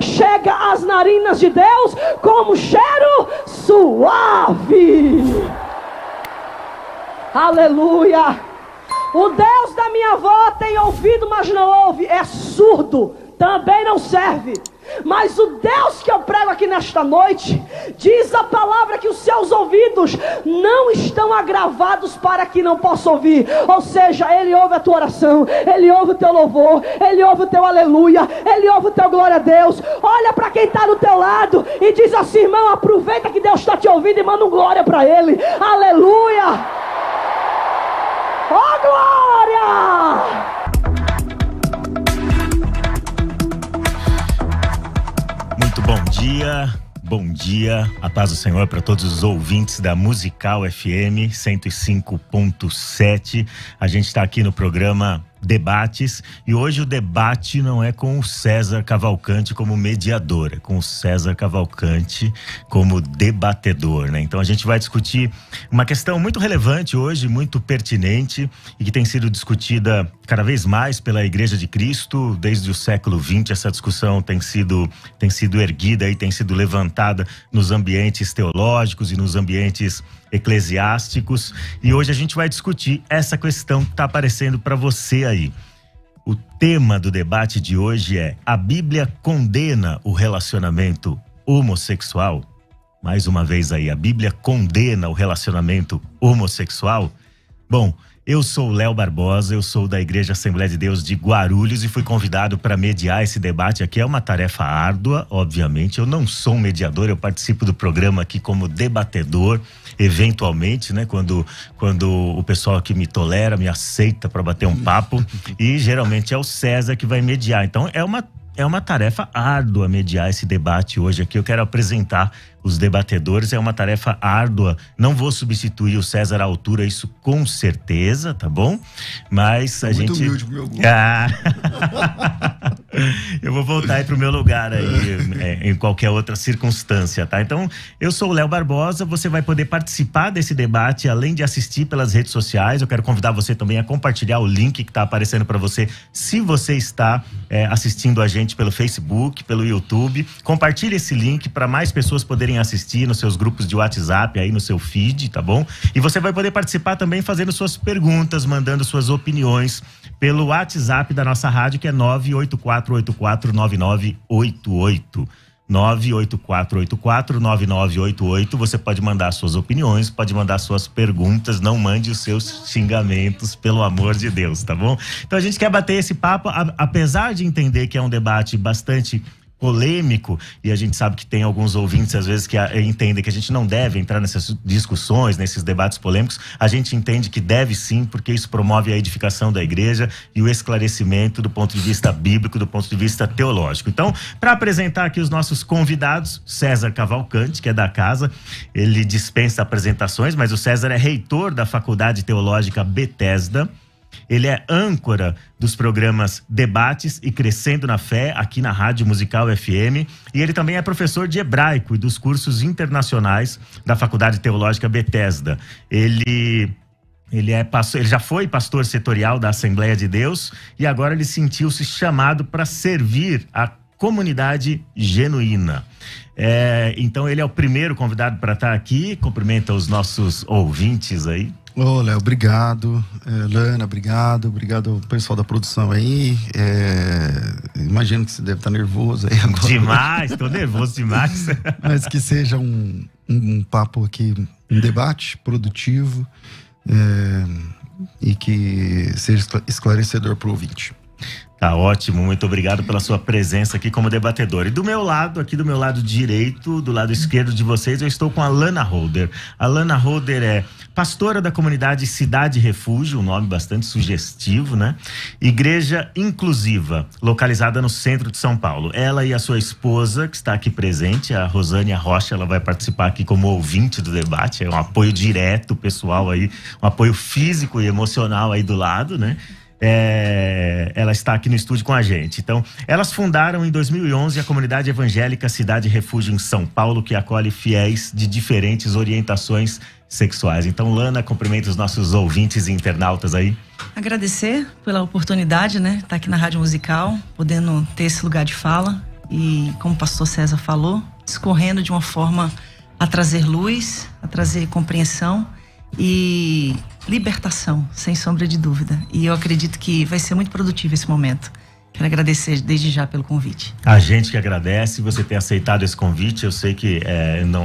chega às narinas de Deus como cheiro suave. Aleluia. O Deus da minha avó tem ouvido, mas não ouve, é surdo, também não serve. Mas o Deus que eu prego aqui nesta noite, diz a palavra que os seus ouvidos não estão agravados para que não possa ouvir. Ou seja, Ele ouve a tua oração, Ele ouve o teu louvor, Ele ouve o teu aleluia, Ele ouve o teu glória a Deus. Olha para quem está do teu lado e diz assim: irmão, aproveita que Deus está te ouvindo e manda um glória para Ele. Aleluia! Oh, glória! Bom dia, a paz do Senhor para todos os ouvintes da Musical FM 105.7. A gente está aqui no programa Debates e hoje o debate não é com o César Cavalcante como mediador, é com o César Cavalcante como debatedor, né? Então a gente vai discutir uma questão muito relevante hoje, muito pertinente e que tem sido discutida cada vez mais pela Igreja de Cristo desde o século XX. Essa discussão tem sido erguida e tem sido levantada nos ambientes teológicos e nos ambientes eclesiásticos, e hoje a gente vai discutir essa questão que está aparecendo para você aí. O tema do debate de hoje é: a Bíblia condena o relacionamento homossexual? Mais uma vez aí, a Bíblia condena o relacionamento homossexual? Bom, eu sou o Léo Barbosa, eu sou da Igreja Assembleia de Deus de Guarulhos e fui convidado para mediar esse debate aqui. É uma tarefa árdua, obviamente. Eu não sou um mediador, eu participo do programa aqui como debatedor, eventualmente, né? Quando o pessoal que me tolera, me aceita para bater um papo, e geralmente é o César que vai mediar. Então é uma tarefa árdua mediar esse debate hoje aqui. Eu quero apresentar os debatedores, é uma tarefa árdua. Não vou substituir o César à altura, isso com certeza, tá bom? Mas a gente... Muito humilde pro meu gosto. Eu vou voltar aí pro meu lugar aí, em qualquer outra circunstância, tá? Então, eu sou o Léo Barbosa, você vai poder participar desse debate, além de assistir pelas redes sociais. Eu quero convidar você também a compartilhar o link que tá aparecendo para você, se você está assistindo a gente pelo Facebook, pelo YouTube. Compartilhe esse link para mais pessoas poderem assistir nos seus grupos de WhatsApp, aí no seu feed, tá bom? E você vai poder participar também fazendo suas perguntas, mandando suas opiniões pelo WhatsApp da nossa rádio, que é 984849988. 984849988. Você pode mandar suas opiniões, pode mandar suas perguntas, não mande os seus xingamentos, pelo amor de Deus, tá bom? Então a gente quer bater esse papo, apesar de entender que é um debate bastante polêmico, e a gente sabe que tem alguns ouvintes às vezes que entendem que a gente não deve entrar nessas discussões, nesses debates polêmicos. A gente entende que deve sim, porque isso promove a edificação da igreja e o esclarecimento do ponto de vista bíblico, do ponto de vista teológico. Então, para apresentar aqui os nossos convidados, César Cavalcante, que é da casa, ele dispensa apresentações, mas o César é reitor da Faculdade Teológica Bethesda. Ele é âncora dos programas Debates e Crescendo na Fé, aqui na Rádio Musical FM. E ele também é professor de hebraico e dos cursos internacionais da Faculdade Teológica Bethesda. Ele já foi pastor setorial da Assembleia de Deus e agora ele sentiu-se chamado para servir a comunidade genuína. Então ele é o primeiro convidado para estar aqui. Cumprimenta os nossos ouvintes aí. Ô, Léo, obrigado. Lana, obrigado ao pessoal da produção aí. Imagino que você deve estar nervoso aí agora. Demais, tô nervoso demais. Mas que seja um papo aqui, um debate produtivo, e que seja esclarecedor para o ouvinte. Tá ótimo, muito obrigado pela sua presença aqui como debatedor. E do meu lado, aqui do meu lado direito, do lado esquerdo de vocês, eu estou com a Lana Holder. A Lana Holder é pastora da comunidade Cidade Refúgio, um nome bastante sugestivo, né? Igreja inclusiva, localizada no centro de São Paulo. Ela e a sua esposa, que está aqui presente, a Rosânia Rocha, ela vai participar aqui como ouvinte do debate. É um apoio direto, pessoal aí, um apoio físico e emocional aí do lado, né? Ela está aqui no estúdio com a gente. Então, elas fundaram em 2011 a comunidade evangélica Cidade Refúgio em São Paulo, que acolhe fiéis de diferentes orientações sexuais. Então, Lana, cumprimenta os nossos ouvintes e internautas aí. Agradecer pela oportunidade, né? Estar aqui na Rádio Musical, podendo ter esse lugar de fala e, como o pastor César falou, discorrendo de uma forma a trazer luz, a trazer compreensão e libertação, sem sombra de dúvida. E eu acredito que vai ser muito produtivo esse momento. Quero agradecer desde já pelo convite. A gente que agradece você ter aceitado esse convite. Eu sei que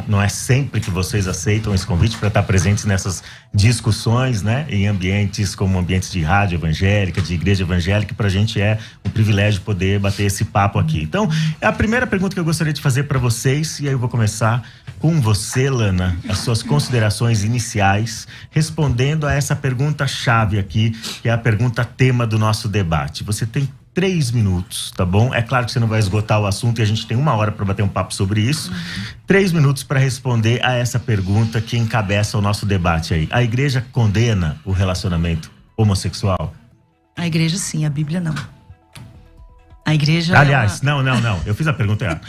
não é sempre que vocês aceitam esse convite para estar presentes nessas discussões, né? Em ambientes como ambientes de rádio evangélica, de igreja evangélica. Para a gente é um privilégio poder bater esse papo aqui. Então, a primeira pergunta que eu gostaria de fazer para vocês, e aí eu vou começar com você, Lana, as suas considerações iniciais, respondendo a essa pergunta-chave aqui, que é a pergunta tema do nosso debate. Você tem 3 minutos, tá bom? É claro que você não vai esgotar o assunto e a gente tem 1 hora para bater um papo sobre isso. 3 minutos para responder a essa pergunta que encabeça o nosso debate aí. A igreja condena o relacionamento homossexual? A igreja sim, a Bíblia não. A igreja... Aliás, não. Eu fiz a pergunta errada.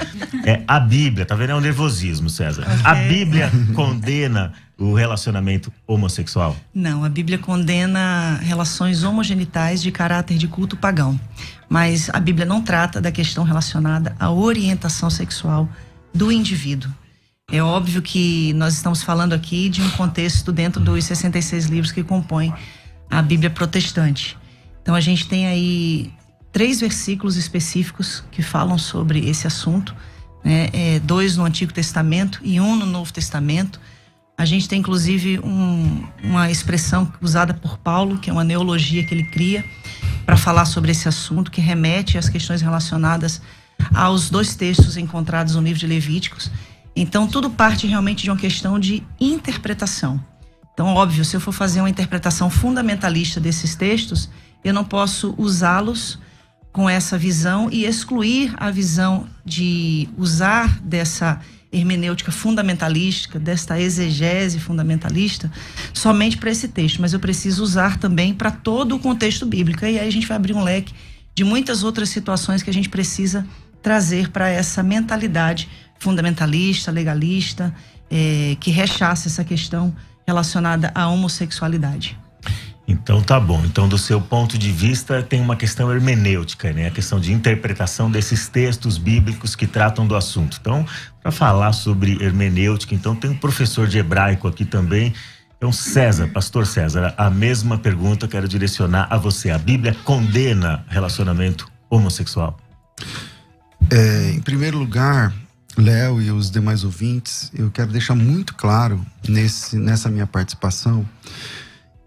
A Bíblia, tá vendo? É um nervosismo, César. Okay. A Bíblia condena o relacionamento homossexual? Não, a Bíblia condena relações homogenitais de caráter de culto pagão. Mas a Bíblia não trata da questão relacionada à orientação sexual do indivíduo. É óbvio que nós estamos falando aqui de um contexto dentro dos 66 livros que compõem a Bíblia protestante. Então a gente tem aí 3 versículos específicos que falam sobre esse assunto, né? 2 no Antigo Testamento e 1 no Novo Testamento. A gente tem inclusive uma expressão usada por Paulo, que é uma neologia que ele cria para falar sobre esse assunto, que remete às questões relacionadas aos 2 textos encontrados no livro de Levíticos. Então tudo parte realmente de uma questão de interpretação. Então, óbvio, se eu for fazer uma interpretação fundamentalista desses textos, eu não posso usá-los com essa visão e excluir a visão de usar dessa hermenêutica fundamentalística, desta exegese fundamentalista, somente para esse texto, mas eu preciso usar também para todo o contexto bíblico. E aí a gente vai abrir um leque de muitas outras situações que a gente precisa trazer para essa mentalidade fundamentalista, legalista, que rechaça essa questão relacionada à homossexualidade. Então tá bom. Então, do seu ponto de vista, tem uma questão hermenêutica, né? A questão de interpretação desses textos bíblicos que tratam do assunto. Então, para falar sobre hermenêutica, então tem um professor de hebraico aqui também. Então, César, pastor César, a mesma pergunta eu quero direcionar a você. A Bíblia condena relacionamento homossexual? Em primeiro lugar, Léo e os demais ouvintes, eu quero deixar muito claro nessa minha participação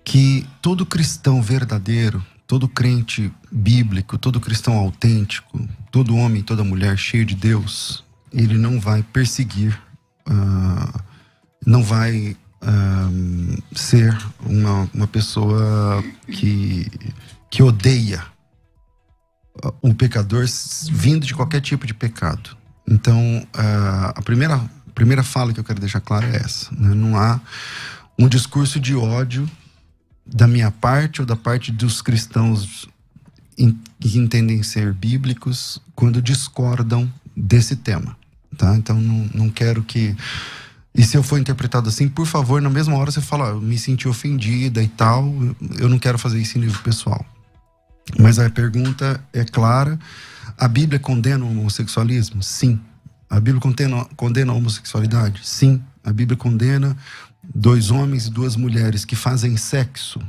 que todo cristão verdadeiro, todo crente bíblico, todo cristão autêntico, todo homem, toda mulher cheio de Deus, ele não vai perseguir, não vai ser uma pessoa que odeia um pecador vindo de qualquer tipo de pecado. Então, a primeira fala que eu quero deixar clara é essa, né? Não há um discurso de ódio da minha parte ou da parte dos cristãos que entendem ser bíblicos quando discordam desse tema, tá? Então não quero que... E se eu for interpretado assim, por favor, na mesma hora você fala, eu me senti ofendida e tal, eu não quero fazer isso em nível pessoal. Mas a pergunta é clara: a Bíblia condena o homossexualismo? Sim. A Bíblia condena a homossexualidade? Sim. A Bíblia condena 2 homens e 2 mulheres que fazem sexo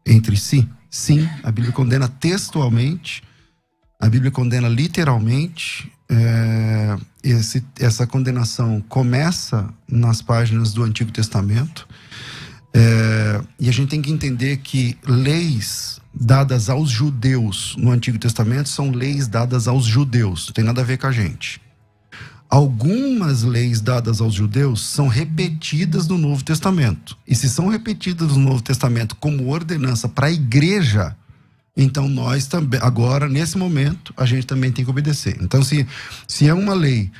entre si? Sim. A Bíblia condena textualmente, a Bíblia condena literalmente. Essa condenação começa nas páginas do Antigo Testamento, e a gente tem que entender que leis dadas aos judeus no Antigo Testamento são leis dadas aos judeus, não tem nada a ver com a gente. Algumas leis dadas aos judeus são repetidas no Novo Testamento. E se são repetidas no Novo Testamento como ordenança para a igreja, então nós também, agora, nesse momento, a gente também tem que obedecer. Então, se é uma lei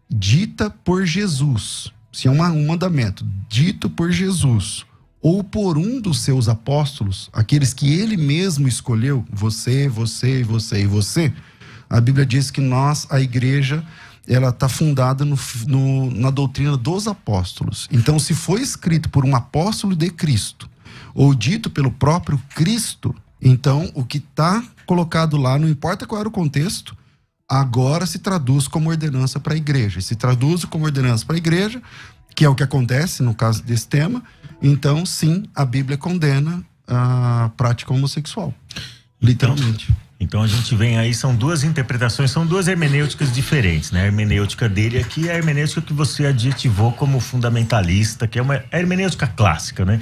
dita por Jesus, se é um mandamento dito por Jesus, ou por um dos seus apóstolos, aqueles que ele mesmo escolheu, você, e você, a Bíblia diz que nós, a igreja, ela está fundada na doutrina dos apóstolos. Então, se foi escrito por um apóstolo de Cristo, ou dito pelo próprio Cristo, então o que está colocado lá, não importa qual era o contexto, agora se traduz como ordenança para a igreja. E se traduz como ordenança para a igreja, que é o que acontece no caso desse tema, então sim, a Bíblia condena a prática homossexual. Literalmente. Então a gente vem aí, são duas interpretações, são duas hermenêuticas diferentes, né? A hermenêutica dele aqui é a hermenêutica que você adjetivou como fundamentalista, que é uma hermenêutica clássica, né?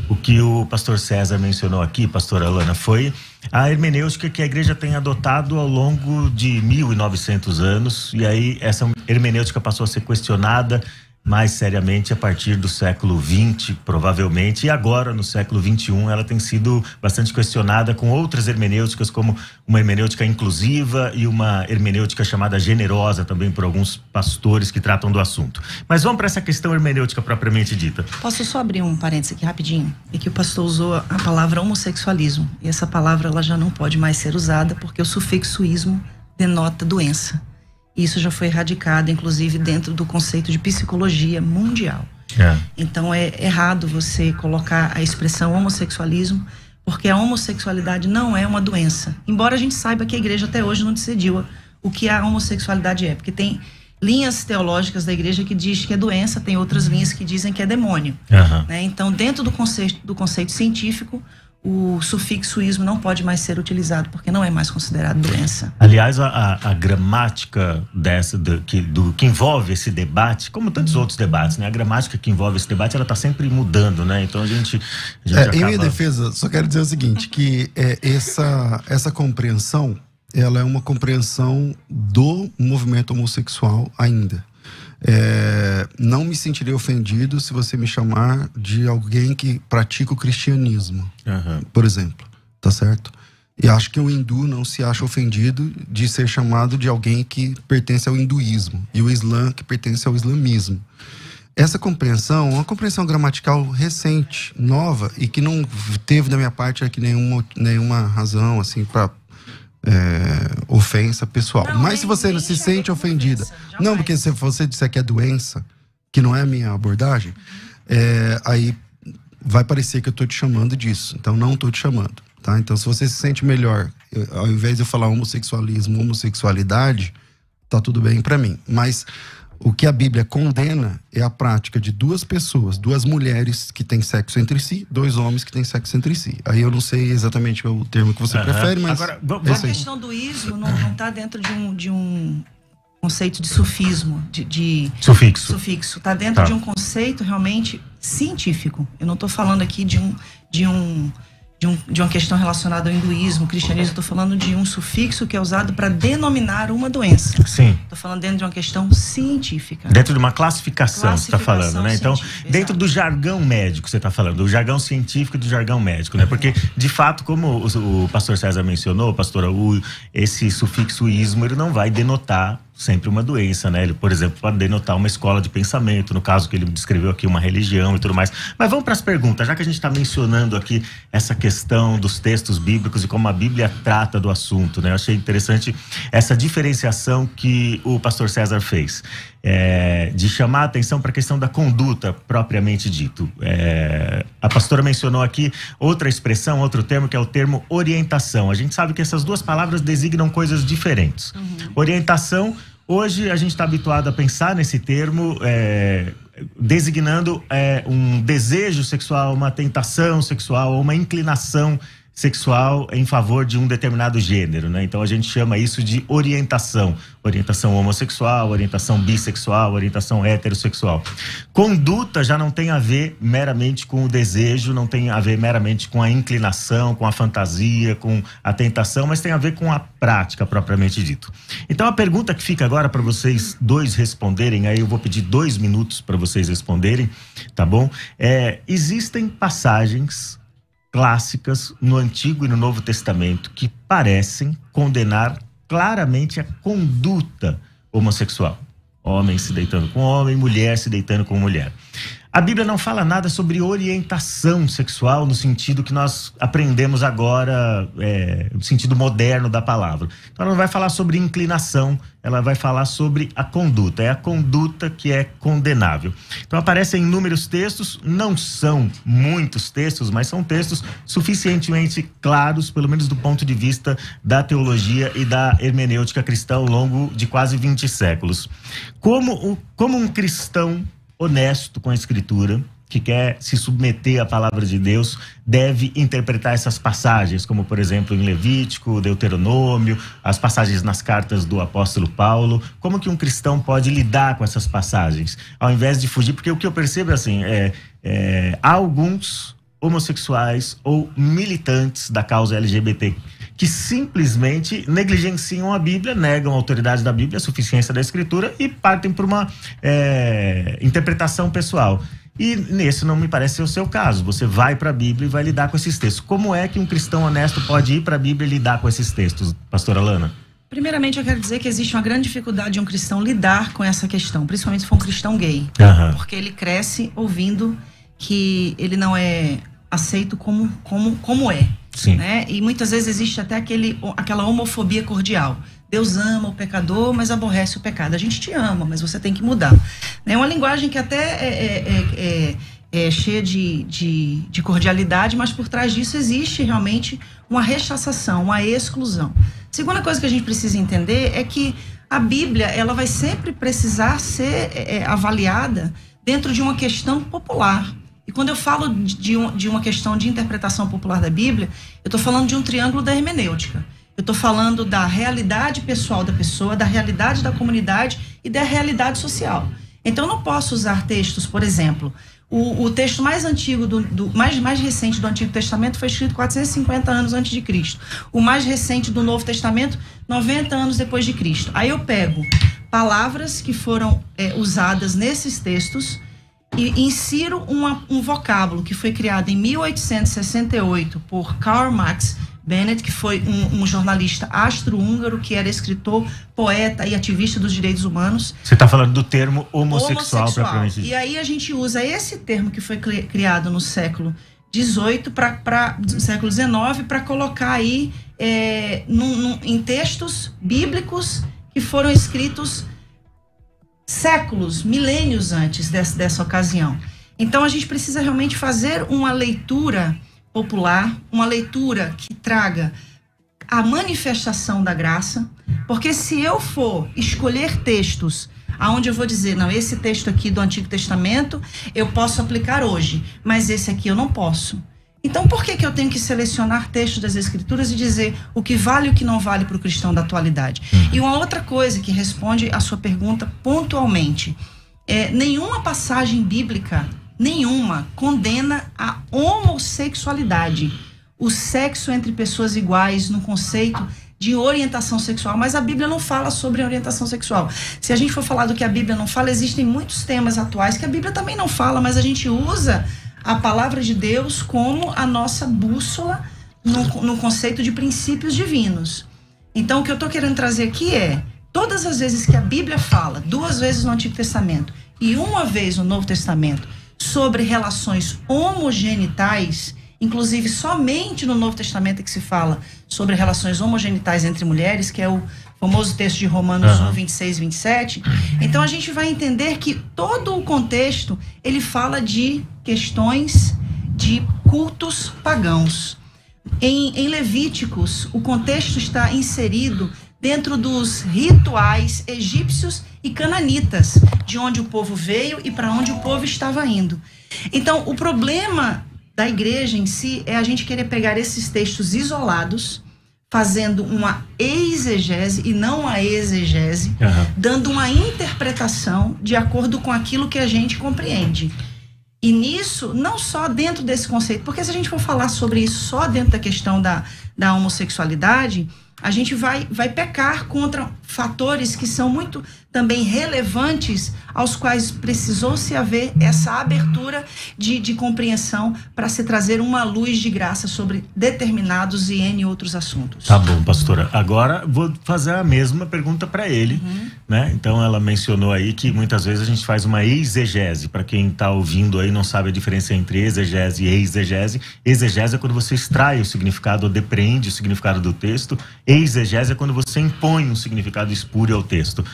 O que o pastor César mencionou aqui, pastora Alana, foi a hermenêutica que a igreja tem adotado ao longo de 1900 anos, e aí essa hermenêutica passou a ser questionada mais seriamente a partir do século XX, provavelmente, e agora, no século XXI, ela tem sido bastante questionada com outras hermenêuticas, como uma hermenêutica inclusiva e uma hermenêutica chamada generosa, também por alguns pastores que tratam do assunto. Mas vamos para essa questão hermenêutica propriamente dita. Posso só abrir um parênteses aqui rapidinho? É que o pastor usou a palavra homossexualismo, e essa palavra ela já não pode mais ser usada, porque o sufixo ismo denota doença. Isso já foi erradicado, inclusive, dentro do conceito de psicologia mundial. Então, é errado você colocar a expressão homossexualismo, porque a homossexualidade não é uma doença. Embora a gente saiba que a igreja até hoje não decidiu o que a homossexualidade é. Porque tem linhas teológicas da igreja que diz que é doença, tem outras linhas que dizem que é demônio. Né? Então, dentro do conceito científico, o sufixo ismo não pode mais ser utilizado, porque não é mais considerado doença. Aliás, a gramática que envolve esse debate, como tantos outros debates, né? A gramática que envolve esse debate, ela está sempre mudando, né? Então a gente acaba... Em minha defesa, só quero dizer o seguinte, que essa compreensão, ela é uma compreensão do movimento homossexual ainda. Não me sentirei ofendido se você me chamar de alguém que pratica o cristianismo, por exemplo, tá certo? E acho que o hindu não se acha ofendido de ser chamado de alguém que pertence ao hinduísmo, e o islã que pertence ao islamismo. Essa compreensão é uma compreensão gramatical recente, nova, e que não teve da minha parte aqui nenhuma razão assim para ofensa pessoal. Não, mas se você não se sente ofendida, não, porque se você disser que é doença, que não é a minha abordagem, aí vai parecer que eu tô te chamando disso. Então não tô te chamando, tá? Então se você se sente melhor, ao invés de eu falar homossexualismo, homossexualidade, tá tudo bem pra mim. Mas o que a Bíblia condena é a prática de duas pessoas, duas mulheres que têm sexo entre si, dois homens que têm sexo entre si. Aí eu não sei exatamente o termo que você prefere, mas... Agora, a questão do ismo não está dentro de um conceito de sufismo, de sufixo. Está dentro de um conceito realmente científico. Eu não estou falando aqui de uma questão relacionada ao hinduísmo, cristianismo. Estou falando de um sufixo que é usado para denominar uma doença. Sim. Estou falando dentro de uma questão científica. Dentro de uma classificação você está falando, né? Então, dentro do jargão médico você está falando, do jargão científico e do jargão médico, né? Porque, de fato, como o pastor César mencionou, pastora, esse sufixo ismo, ele não vai denotar sempre uma doença, né? Ele, por exemplo, pode denotar uma escola de pensamento, no caso que ele descreveu aqui, uma religião e tudo mais. Mas vamos para as perguntas, já que a gente está mencionando aqui essa questão dos textos bíblicos e como a Bíblia trata do assunto, né? Eu achei interessante essa diferenciação que o pastor César fez, de chamar a atenção para a questão da conduta propriamente dito. A pastora mencionou aqui outra expressão, outro termo, que é o termo orientação. A gente sabe que essas duas palavras designam coisas diferentes. Orientação, hoje a gente está habituado a pensar nesse termo designando um desejo sexual, uma tentação sexual, uma inclinação sexual em favor de um determinado gênero, né? Então a gente chama isso de orientação. Orientação homossexual, orientação bissexual, orientação heterossexual. Conduta já não tem a ver meramente com o desejo, não tem a ver meramente com a inclinação, com a fantasia, com a tentação, mas tem a ver com a prática propriamente dito. Então a pergunta que fica agora para vocês dois responderem, aí eu vou pedir 2 minutos para vocês responderem, tá bom? Existem passagens clássicas no Antigo e no Novo Testamento que parecem condenar claramente a conduta homossexual. Homem se deitando com homem, mulher se deitando com mulher. A Bíblia não fala nada sobre orientação sexual no sentido que nós aprendemos agora, no sentido moderno da palavra. Então ela não vai falar sobre inclinação, ela vai falar sobre a conduta. É a conduta que é condenável. Então aparecem inúmeros textos, não são muitos textos, mas são textos suficientemente claros, pelo menos do ponto de vista da teologia e da hermenêutica cristã ao longo de quase 20 séculos. Como um cristão honesto com a Escritura, que quer se submeter à palavra de Deus, deve interpretar essas passagens, como por exemplo em Levítico, Deuteronômio, as passagens nas cartas do apóstolo Paulo. Como que um cristão pode lidar com essas passagens, ao invés de fugir? Porque o que eu percebo é assim, há alguns homossexuais ou militantes da causa LGBT que simplesmente negligenciam a Bíblia, negam a autoridade da Bíblia, a suficiência da Escritura e partem por uma interpretação pessoal. E nesse não me parece ser o seu caso. Você vai para a Bíblia e vai lidar com esses textos. Como é que um cristão honesto pode ir para a Bíblia e lidar com esses textos, pastora Lana? Primeiramente, eu quero dizer que existe uma grande dificuldade de um cristão lidar com essa questão, principalmente se for um cristão gay. Porque ele cresce ouvindo que ele não é aceito como é. Sim. Né? E muitas vezes existe até aquela homofobia cordial. Deus ama o pecador, mas aborrece o pecado. A gente te ama, mas você tem que mudar. É uma linguagem que até é cheia de cordialidade, mas por trás disso existe realmente uma rechaçação, uma exclusão. Segunda coisa que a gente precisa entender é que a Bíblia ela vai sempre precisar ser avaliada dentro de uma questão popular. E quando eu falo de uma questão de interpretação popular da Bíblia, eu estou falando de um triângulo da hermenêutica. Eu estou falando da realidade pessoal da pessoa, da realidade da comunidade e da realidade social. Então, eu não posso usar textos, por exemplo, o texto mais antigo, mais recente do Antigo Testamento foi escrito 450 anos antes de Cristo. O mais recente do Novo Testamento, 90 anos depois de Cristo. Aí eu pego palavras que foram usadas nesses textos e insiro um vocábulo que foi criado em 1868 por Karl Marx Bennett, que foi um jornalista austro-húngaro, que era escritor, poeta e ativista dos direitos humanos. Você está falando do termo homossexual. Propriamente. E aí a gente usa esse termo que foi criado no século XVIII século XIX para colocar aí em textos bíblicos que foram escritos séculos, milênios antes dessa ocasião. Então a gente precisa realmente fazer uma leitura popular, uma leitura que traga a manifestação da graça, porque se eu for escolher textos aonde eu vou dizer, não, esse texto aqui do Antigo Testamento eu posso aplicar hoje, mas esse aqui eu não posso. Então por que eu tenho que selecionar textos das Escrituras e dizer o que vale e o que não vale para o cristão da atualidade? E uma outra coisa que responde a sua pergunta pontualmente, nenhuma passagem bíblica condena a homossexualidade, o sexo entre pessoas iguais no conceito de orientação sexual, mas a Bíblia não fala sobre orientação sexual. Se a gente for falar do que a Bíblia não fala, existem muitos temas atuais que a Bíblia também não fala, mas a gente usa a palavra de Deus como a nossa bússola no conceito de princípios divinos. Então o que eu estou querendo trazer aqui todas as vezes que a Bíblia fala, 2 vezes no Antigo Testamento e 1 vez no Novo Testamento, sobre relações homogenitais, inclusive somente no Novo Testamento que se fala sobre relações homogenitais entre mulheres, que é o famoso texto de Romanos 1, 26, 27. Então a gente vai entender que todo o contexto, ele fala de questões de cultos pagãos. Em Levíticos, o contexto está inserido dentro dos rituais egípcios e cananitas, de onde o povo veio e para onde o povo estava indo. Então, o problema da igreja em si é a gente querer pegar esses textos isolados, fazendo uma exegese e não uma exegese, dando uma interpretação de acordo com aquilo que a gente compreende. E nisso, não só dentro desse conceito, porque se a gente for falar sobre isso só dentro da questão da homossexualidade, a gente vai pecar contra fatores que são muito também relevantes, aos quais precisou-se haver essa abertura de compreensão para se trazer uma luz de graça sobre determinados e N outros assuntos. Tá bom, pastora. Agora vou fazer a mesma pergunta para ele, né? Então ela mencionou aí que muitas vezes a gente faz uma exegese. Para quem está ouvindo aí não sabe a diferença entre exegese e exegese. Exegese é quando você extrai o significado ou depreende o significado do texto. Exegese é quando você impõe um significado espúrio ao texto.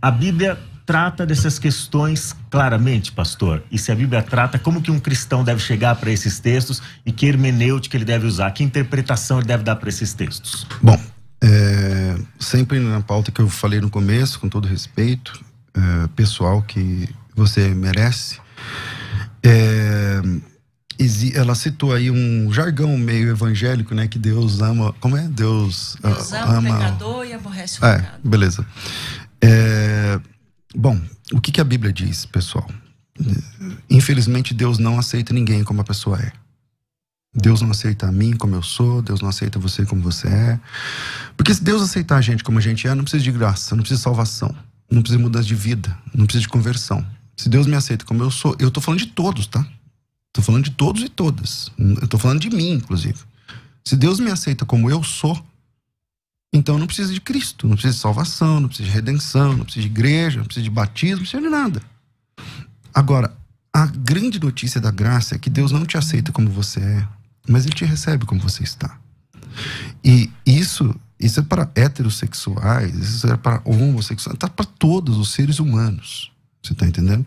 A Bíblia trata dessas questões claramente, pastor? E se a Bíblia trata, como que um cristão deve chegar para esses textos e que hermenêutica ele deve usar? Que interpretação ele deve dar para esses textos? Bom, sempre na pauta que eu falei no começo, com todo respeito, pessoal, que você merece, ela citou aí um jargão meio evangélico, né? Que Deus ama... Como é? Deus ama o pecador e aborrece o pecado. Beleza. Bom, o que a Bíblia diz, pessoal? Infelizmente, Deus não aceita ninguém como a pessoa é. Deus não aceita a mim como eu sou, Deus não aceita você como você é. Porque se Deus aceitar a gente como a gente é, não precisa de graça, não precisa de salvação, não precisa de mudança de vida, não precisa de conversão. Se Deus me aceita como eu sou, eu tô falando de todos, tá? Tô falando de todos e todas. Eu tô falando de mim, inclusive. Se Deus me aceita como eu sou, então não precisa de Cristo, não precisa de salvação, não precisa de redenção, não precisa de igreja, não precisa de batismo, não precisa de nada. Agora, a grande notícia da graça é que Deus não te aceita como você é, mas Ele te recebe como você está. E isso é para heterossexuais, isso é para homossexuais, tá para todos os seres humanos. Você tá entendendo?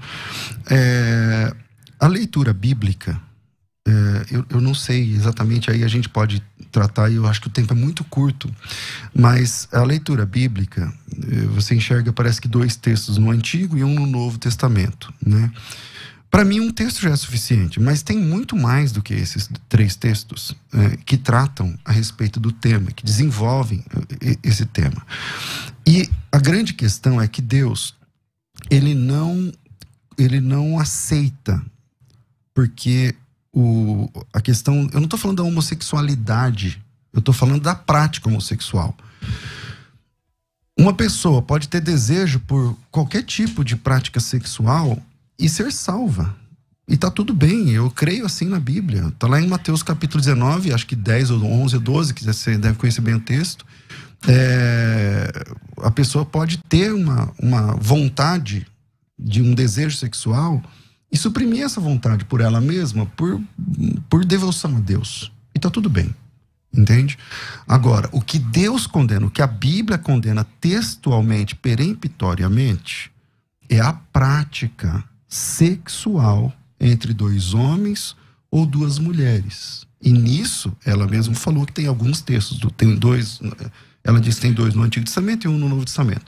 A leitura bíblica, eu não sei exatamente, aí a gente pode tratar, e eu acho que o tempo é muito curto, mas a leitura bíblica, você enxerga, parece que 2 textos no Antigo e um no Novo Testamento, né? Para mim, um texto já é suficiente, mas tem muito mais do que esses 3 textos que tratam a respeito do tema, que desenvolvem esse tema. E a grande questão é que Deus, ele não aceita, porque a questão... Eu não estou falando da homossexualidade, eu estou falando da prática homossexual. Uma pessoa pode ter desejo por qualquer tipo de prática sexual e ser salva. E tá tudo bem, eu creio assim na Bíblia. Tá lá em Mateus capítulo 19, acho que 10 ou 11 ou 12, que você deve conhecer bem o texto. A pessoa pode ter uma vontade de um desejo sexual e suprimir essa vontade por ela mesma, por devoção a Deus. E tá tudo bem, entende? Agora, o que Deus condena, o que a Bíblia condena textualmente, peremptoriamente, é a prática sexual entre 2 homens ou 2 mulheres. E nisso, ela mesma falou que tem alguns textos, ela diz que tem 2 no Antigo Testamento e 1 no Novo Testamento.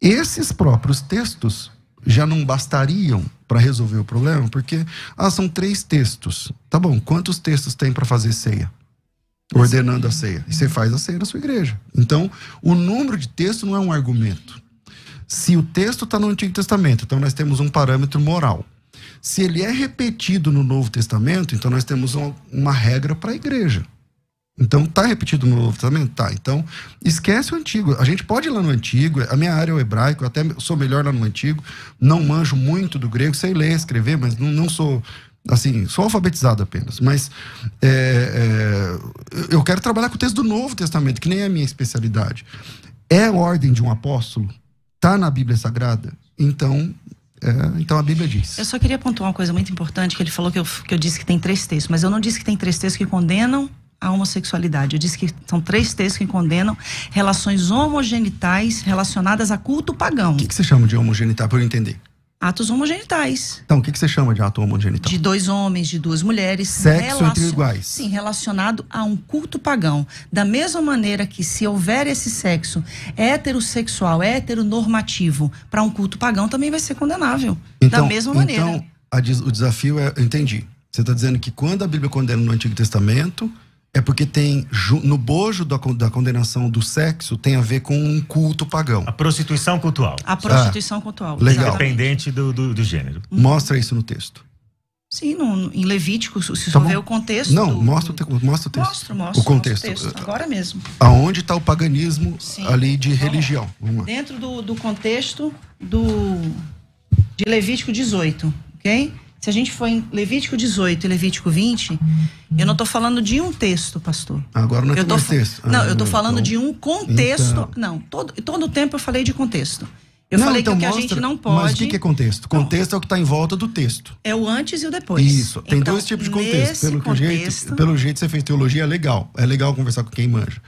Esses próprios textos já não bastariam para resolver o problema, porque são 3 textos. Tá bom, quantos textos tem para fazer ceia? Ordenando a ceia. E você faz a ceia na sua igreja. Então, o número de textos não é um argumento. Se o texto está no Antigo Testamento, então nós temos um parâmetro moral. Se ele é repetido no Novo Testamento, então nós temos uma regra para a igreja. Então, está repetido no Novo Testamento? Tá. Então, esquece o Antigo. A gente pode ir lá no Antigo, a minha área é o hebraico, eu até sou melhor lá no Antigo, não manjo muito do grego, sei ler, escrever, mas não sou, assim, sou alfabetizado apenas. Mas eu quero trabalhar com o texto do Novo Testamento, que nem é a minha especialidade. É a ordem de um apóstolo? Está na Bíblia Sagrada? Então a Bíblia diz. Eu só queria pontuar uma coisa muito importante, que ele falou que eu disse que tem 3 textos, mas eu não disse que tem 3 textos que condenam a homossexualidade. Eu disse que são 3 textos que condenam relações homogenitais relacionadas a culto pagão. O que você chama de homogenital, para eu entender? Atos homogenitais. Então, o que você chama de ato homogenital? De 2 homens, de 2 mulheres. Sexo entre iguais. Sim, relacionado a um culto pagão. Da mesma maneira que, se houver esse sexo heterossexual, heteronormativo, para um culto pagão, também vai ser condenável. Da mesma maneira. Então, o desafio é... Eu entendi. Você está dizendo que quando a Bíblia condena no Antigo Testamento, é porque tem, no bojo da condenação do sexo, tem a ver com um culto pagão. A prostituição cultual. A prostituição cultual. Legal. Independente do gênero. Mostra isso no texto. Sim, em Levítico, se você Tá ver bom. o contexto. Não, mostra o texto. Mostro O contexto. Mostro o texto, agora mesmo. Aonde está o paganismo Sim. ali de religião? Vamos lá. Dentro do contexto de Levítico 18, ok? Se a gente for em Levítico 18 e Levítico 20, eu não estou falando de um texto, pastor. Agora não é mais texto. Não, eu estou falando então, de um contexto. então. Não, todo o tempo eu falei de contexto. Eu Não, falei então que o que mostra, a gente não pode... Mas o que é contexto? Contexto é o que está em volta do texto. É o antes e o depois. Isso. Tem então, dois tipos de contexto. Pelo jeito você fez teologia, é legal. É legal conversar com quem manja.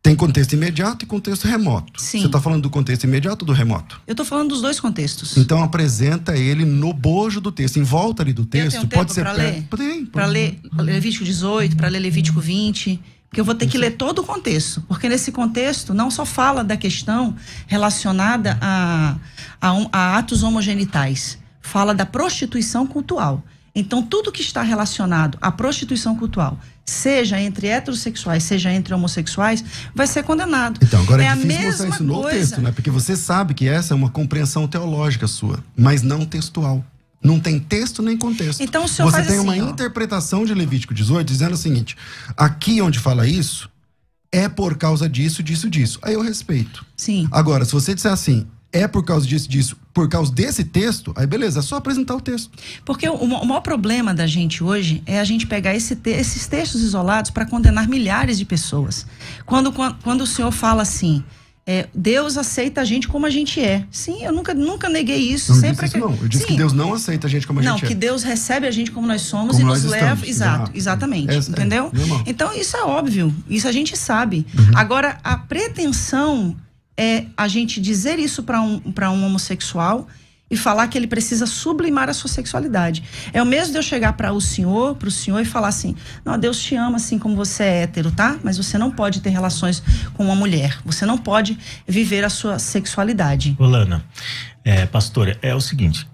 Tem contexto imediato e contexto remoto. Sim. Você está falando do contexto imediato ou do remoto? Eu estou falando dos dois contextos. Então apresenta ele no bojo do texto, em volta ali do texto. Pode ser para ler? Para ler Levítico 18, para ler Levítico 20... Porque eu vou ter que ler todo o contexto. Porque nesse contexto não só fala da questão relacionada a atos homogenitais. Fala da prostituição cultual. Então, tudo que está relacionado à prostituição cultual, seja entre heterossexuais, seja entre homossexuais, vai ser condenado. Então, agora é a difícil mesma mostrar isso no coisa. texto, né? Porque você sabe que essa é uma compreensão teológica sua, mas não textual. Não tem texto nem contexto. Então, o senhor você faz tem assim, uma interpretação de Levítico 18 dizendo o seguinte: aqui onde fala isso, é por causa disso, disso, disso. Aí eu respeito. Sim. Agora, se você disser assim, é por causa disso, disso, por causa desse texto, aí beleza, é só apresentar o texto. Porque o maior problema da gente hoje é a gente pegar esses textos isolados para condenar milhares de pessoas. Quando o senhor fala assim... Deus aceita a gente como a gente é. Sim, eu nunca neguei isso. Não sempre disse isso, não. Eu disse que Deus não aceita a gente como a gente é. Não, que Deus recebe a gente como nós somos como e nós nos leva... estamos. Exatamente. Entendeu? Então, isso é óbvio. Isso a gente sabe. Agora, a pretensão é a gente dizer isso para um homossexual e falar que ele precisa sublimar a sua sexualidade. É o mesmo de eu chegar para o senhor e falar assim: não, Deus te ama assim como você é hétero, tá? Mas você não pode ter relações com uma mulher. Você não pode viver a sua sexualidade. Olana, pastora, é o seguinte.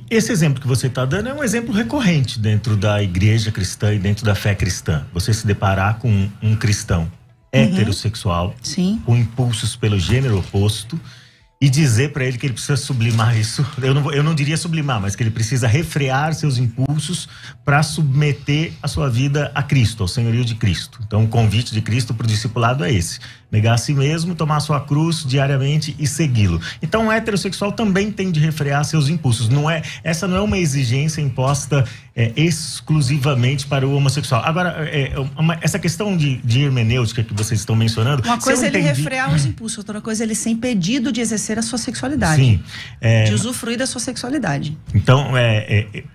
Esse exemplo que você está dando é um exemplo recorrente dentro da igreja cristã e dentro da fé cristã. Você se deparar com um cristão heterossexual, Sim. com impulsos pelo gênero oposto, e dizer para ele que ele precisa sublimar isso. Eu não diria sublimar, mas que ele precisa refrear seus impulsos para submeter a sua vida a Cristo, ao senhorio de Cristo. Então, o convite de Cristo para o discipulado é esse: negar a si mesmo, tomar a sua cruz diariamente e segui-lo. Então, o heterossexual também tem de refrear seus impulsos. Essa não é uma exigência imposta exclusivamente para o homossexual. Agora, essa questão de hermenêutica que vocês estão mencionando... Uma coisa é ele refrear os impulsos, outra coisa é ele ser impedido de exercer a sua sexualidade. Sim. De usufruir da sua sexualidade. Então,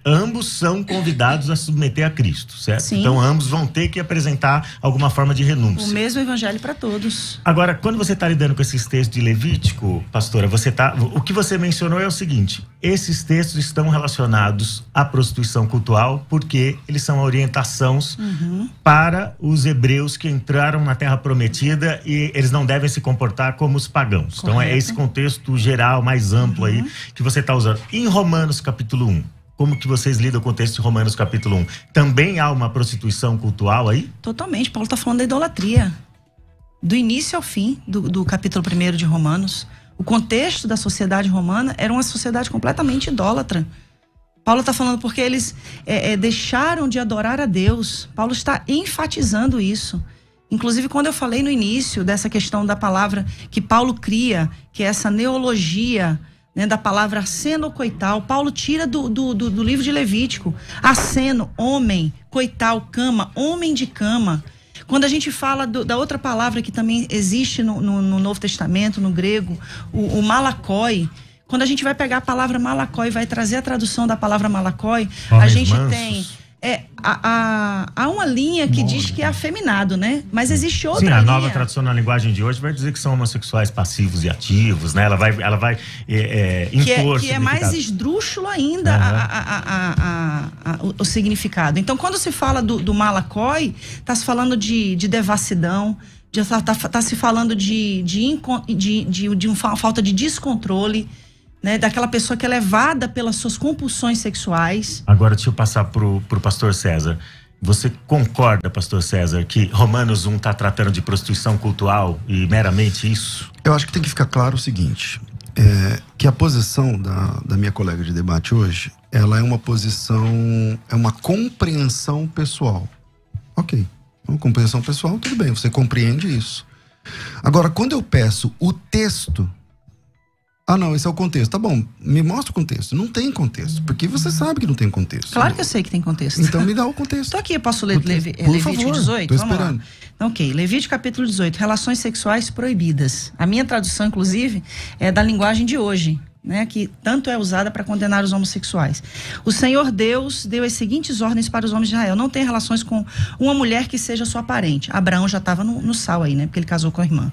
ambos são convidados a submeter a Cristo, certo? Sim. Então, ambos vão ter que apresentar alguma forma de renúncia. O mesmo evangelho para todos. Agora, quando você está lidando com esses textos de Levítico, pastora, o que você mencionou é o seguinte: esses textos estão relacionados à prostituição cultural porque eles são orientações para os hebreus que entraram na Terra Prometida e eles não devem se comportar como os pagãos. Correto. Então, é esse contexto geral, mais amplo aí, que você está usando. Em Romanos capítulo 1, como que vocês lidam com o texto de Romanos capítulo 1? Também há uma prostituição cultural aí? Totalmente. Paulo está falando da idolatria. Do início ao fim do capítulo 1 de Romanos. O contexto da sociedade romana era uma sociedade completamente idólatra. Paulo está falando porque eles deixaram de adorar a Deus. Paulo está enfatizando isso. Inclusive, quando eu falei no início dessa questão da palavra que Paulo cria, que é essa neologia, né, da palavra aceno coital, Paulo tira do livro de Levítico. Aceno, homem, coital, cama, homem de cama. Quando a gente fala da outra palavra que também existe no Novo Testamento, no grego, o malakoi. Quando a gente vai pegar a palavra malakoi e vai trazer a tradução da palavra malakoi, a gente tem... há uma linha que diz que é afeminado, né? Mas existe outra linha. Sim, a nova tradução na linguagem de hoje vai dizer que são homossexuais passivos e ativos, né? Ela vai impor que é mais esdrúxulo ainda o significado. Então, quando se fala do malakoi, está se falando de devassidão, está se falando de uma falta de descontrole, né, daquela pessoa que é levada pelas suas compulsões sexuais. Agora, deixa eu passar pro pastor César. Você concorda, pastor César, que Romanos 1 está tratando de prostituição cultural e meramente isso? Eu acho que tem que ficar claro o seguinte, que a posição da minha colega de debate hoje ela é uma posição, é uma compreensão pessoal. Ok, uma compreensão pessoal, tudo bem, você compreende isso. Agora, quando eu peço o texto, não, esse é o contexto. Tá bom, me mostra o contexto. Não tem contexto, porque você sabe que não tem contexto. Claro que eu sei que tem contexto. Então me dá o contexto. Estou aqui, eu posso ler Levítico 18? Tô esperando. Vamos lá. Então, ok, Levítico capítulo 18, relações sexuais proibidas. A minha tradução, inclusive, é da linguagem de hoje, né, que tanto é usada para condenar os homossexuais. O Senhor Deus deu as seguintes ordens para os homens de Israel: não tenha relações com uma mulher que seja sua parente. Abraão já estava no sal aí, né, porque ele casou com a irmã.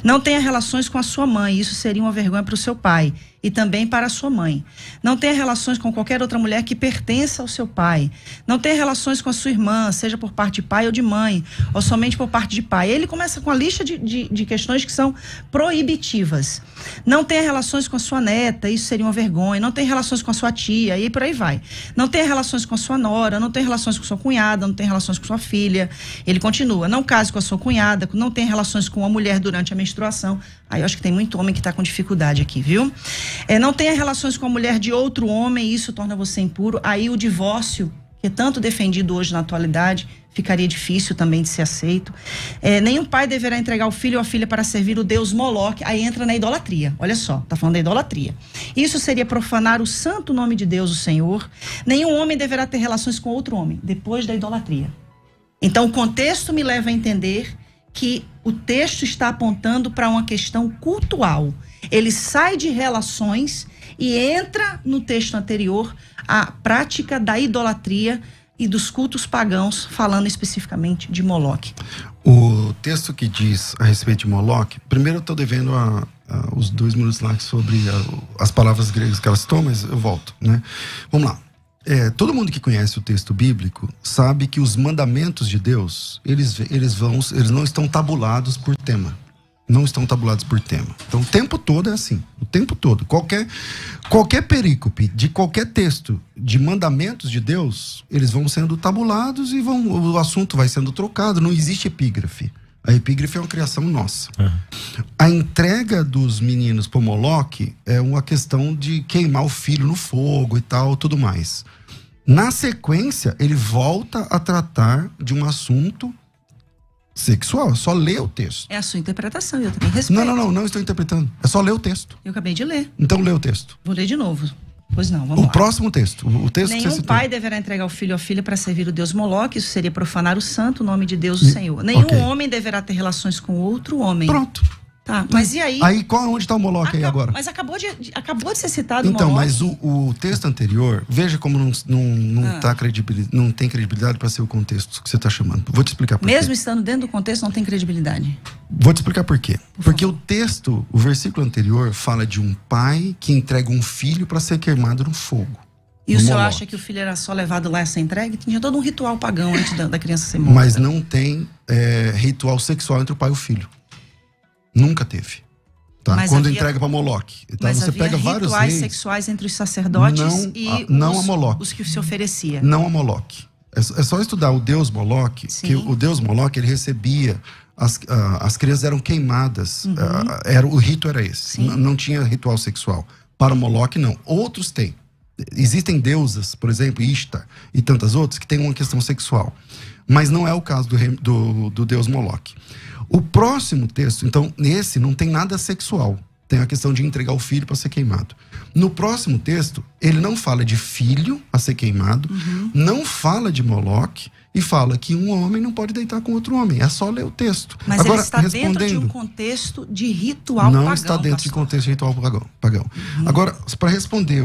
Não tenha relações com a sua mãe, isso seria uma vergonha para o seu pai e também para a sua mãe. Não tenha relações com qualquer outra mulher que pertença ao seu pai. Não tenha relações com a sua irmã, seja por parte de pai ou de mãe, ou somente por parte de pai. Ele começa com a lista de questões que são proibitivas. Não tenha relações com a sua neta, isso seria uma vergonha. Não tenha relações com a sua tia, e por aí vai. Não tenha relações com a sua nora, não tenha relações com a sua cunhada, não tenha relações com sua filha. Ele continua: não case com a sua cunhada, não tenha relações com uma mulher durante a menstruação. Aí eu acho que tem muito homem que está com dificuldade aqui, viu? Não tenha relações com a mulher de outro homem, isso torna você impuro. Aí o divórcio, que é tanto defendido hoje na atualidade, ficaria difícil também de ser aceito. Nenhum pai deverá entregar o filho ou a filha para servir o deus Moloque. Aí entra na idolatria. Olha só, tá falando da idolatria. Isso seria profanar o santo nome de Deus, o Senhor. Nenhum homem deverá ter relações com outro homem, depois da idolatria. Então o contexto me leva a entender que o texto está apontando para uma questão cultual. Ele sai de relações e entra no texto anterior a prática da idolatria e dos cultos pagãos, falando especificamente de Moloque. O texto que diz a respeito de Moloque, primeiro eu estou devendo os 2 minutos lá sobre as palavras gregas que elas citam, mas eu volto, né? Vamos lá. Todo mundo que conhece o texto bíblico sabe que os mandamentos de Deus, eles não estão tabulados por tema. Não estão tabulados por tema. Então o tempo todo é assim. O tempo todo. Qualquer perícope de qualquer texto de mandamentos de Deus, eles vão sendo tabulados e o assunto vai sendo trocado. Não existe epígrafe. A epígrafe é uma criação nossa. A entrega dos meninos para Moloque é uma questão de queimar o filho no fogo e tal, tudo mais. Na sequência, ele volta a tratar de um assunto sexual. É só ler o texto. É a sua interpretação, eu também respeito. Não estou interpretando. É só ler o texto. Eu acabei de ler. Então lê o texto. Vou ler de novo. Pois não, vamos lá. O próximo texto. O texto Nenhum que você pai deverá entregar o filho ou a filha para servir o deus Moloque, isso seria profanar o santo nome de Deus, o Senhor. Nenhum homem deverá ter relações com outro homem. Pronto. Tá, mas e aí? Aí, onde está o Moloque aí agora? Mas acabou de ser citado então, o Moloque. mas o texto anterior, veja como não tem credibilidade para ser o contexto que você está chamando. Vou te explicar por quê. Mesmo estando dentro do contexto, não tem credibilidade. Vou te explicar por quê. Porque o texto, o versículo anterior, fala de um pai que entrega um filho para ser queimado no fogo. E o senhor acha que o filho era só levado lá a ser entregue? Tinha todo um ritual pagão antes da criança ser morta. Mas não tem ritual sexual entre o pai e o filho. Nunca teve. Tá? Quando entrega para Moloque. Tá? Mas você pega vários rituais reis, sexuais entre os sacerdotes os que se oferecia. Não a Moloque. É só estudar o deus Moloque, que o deus Moloque, ele recebia, as crianças eram queimadas. O rito era esse. Não tinha ritual sexual. Para Moloque, não. Outros têm. Existem deusas, por exemplo, Ishtar e tantas outras, que têm uma questão sexual. Mas não é o caso do deus Moloque. O próximo texto, então, nesse não tem nada sexual. Tem a questão de entregar o filho para ser queimado. No próximo texto, ele não fala de filho a ser queimado, não fala de Moloque e fala que um homem não pode deitar com outro homem. É só ler o texto. Mas agora, ele está dentro de um contexto de ritual pagão. Não está dentro de contexto de ritual pagão. Agora, para responder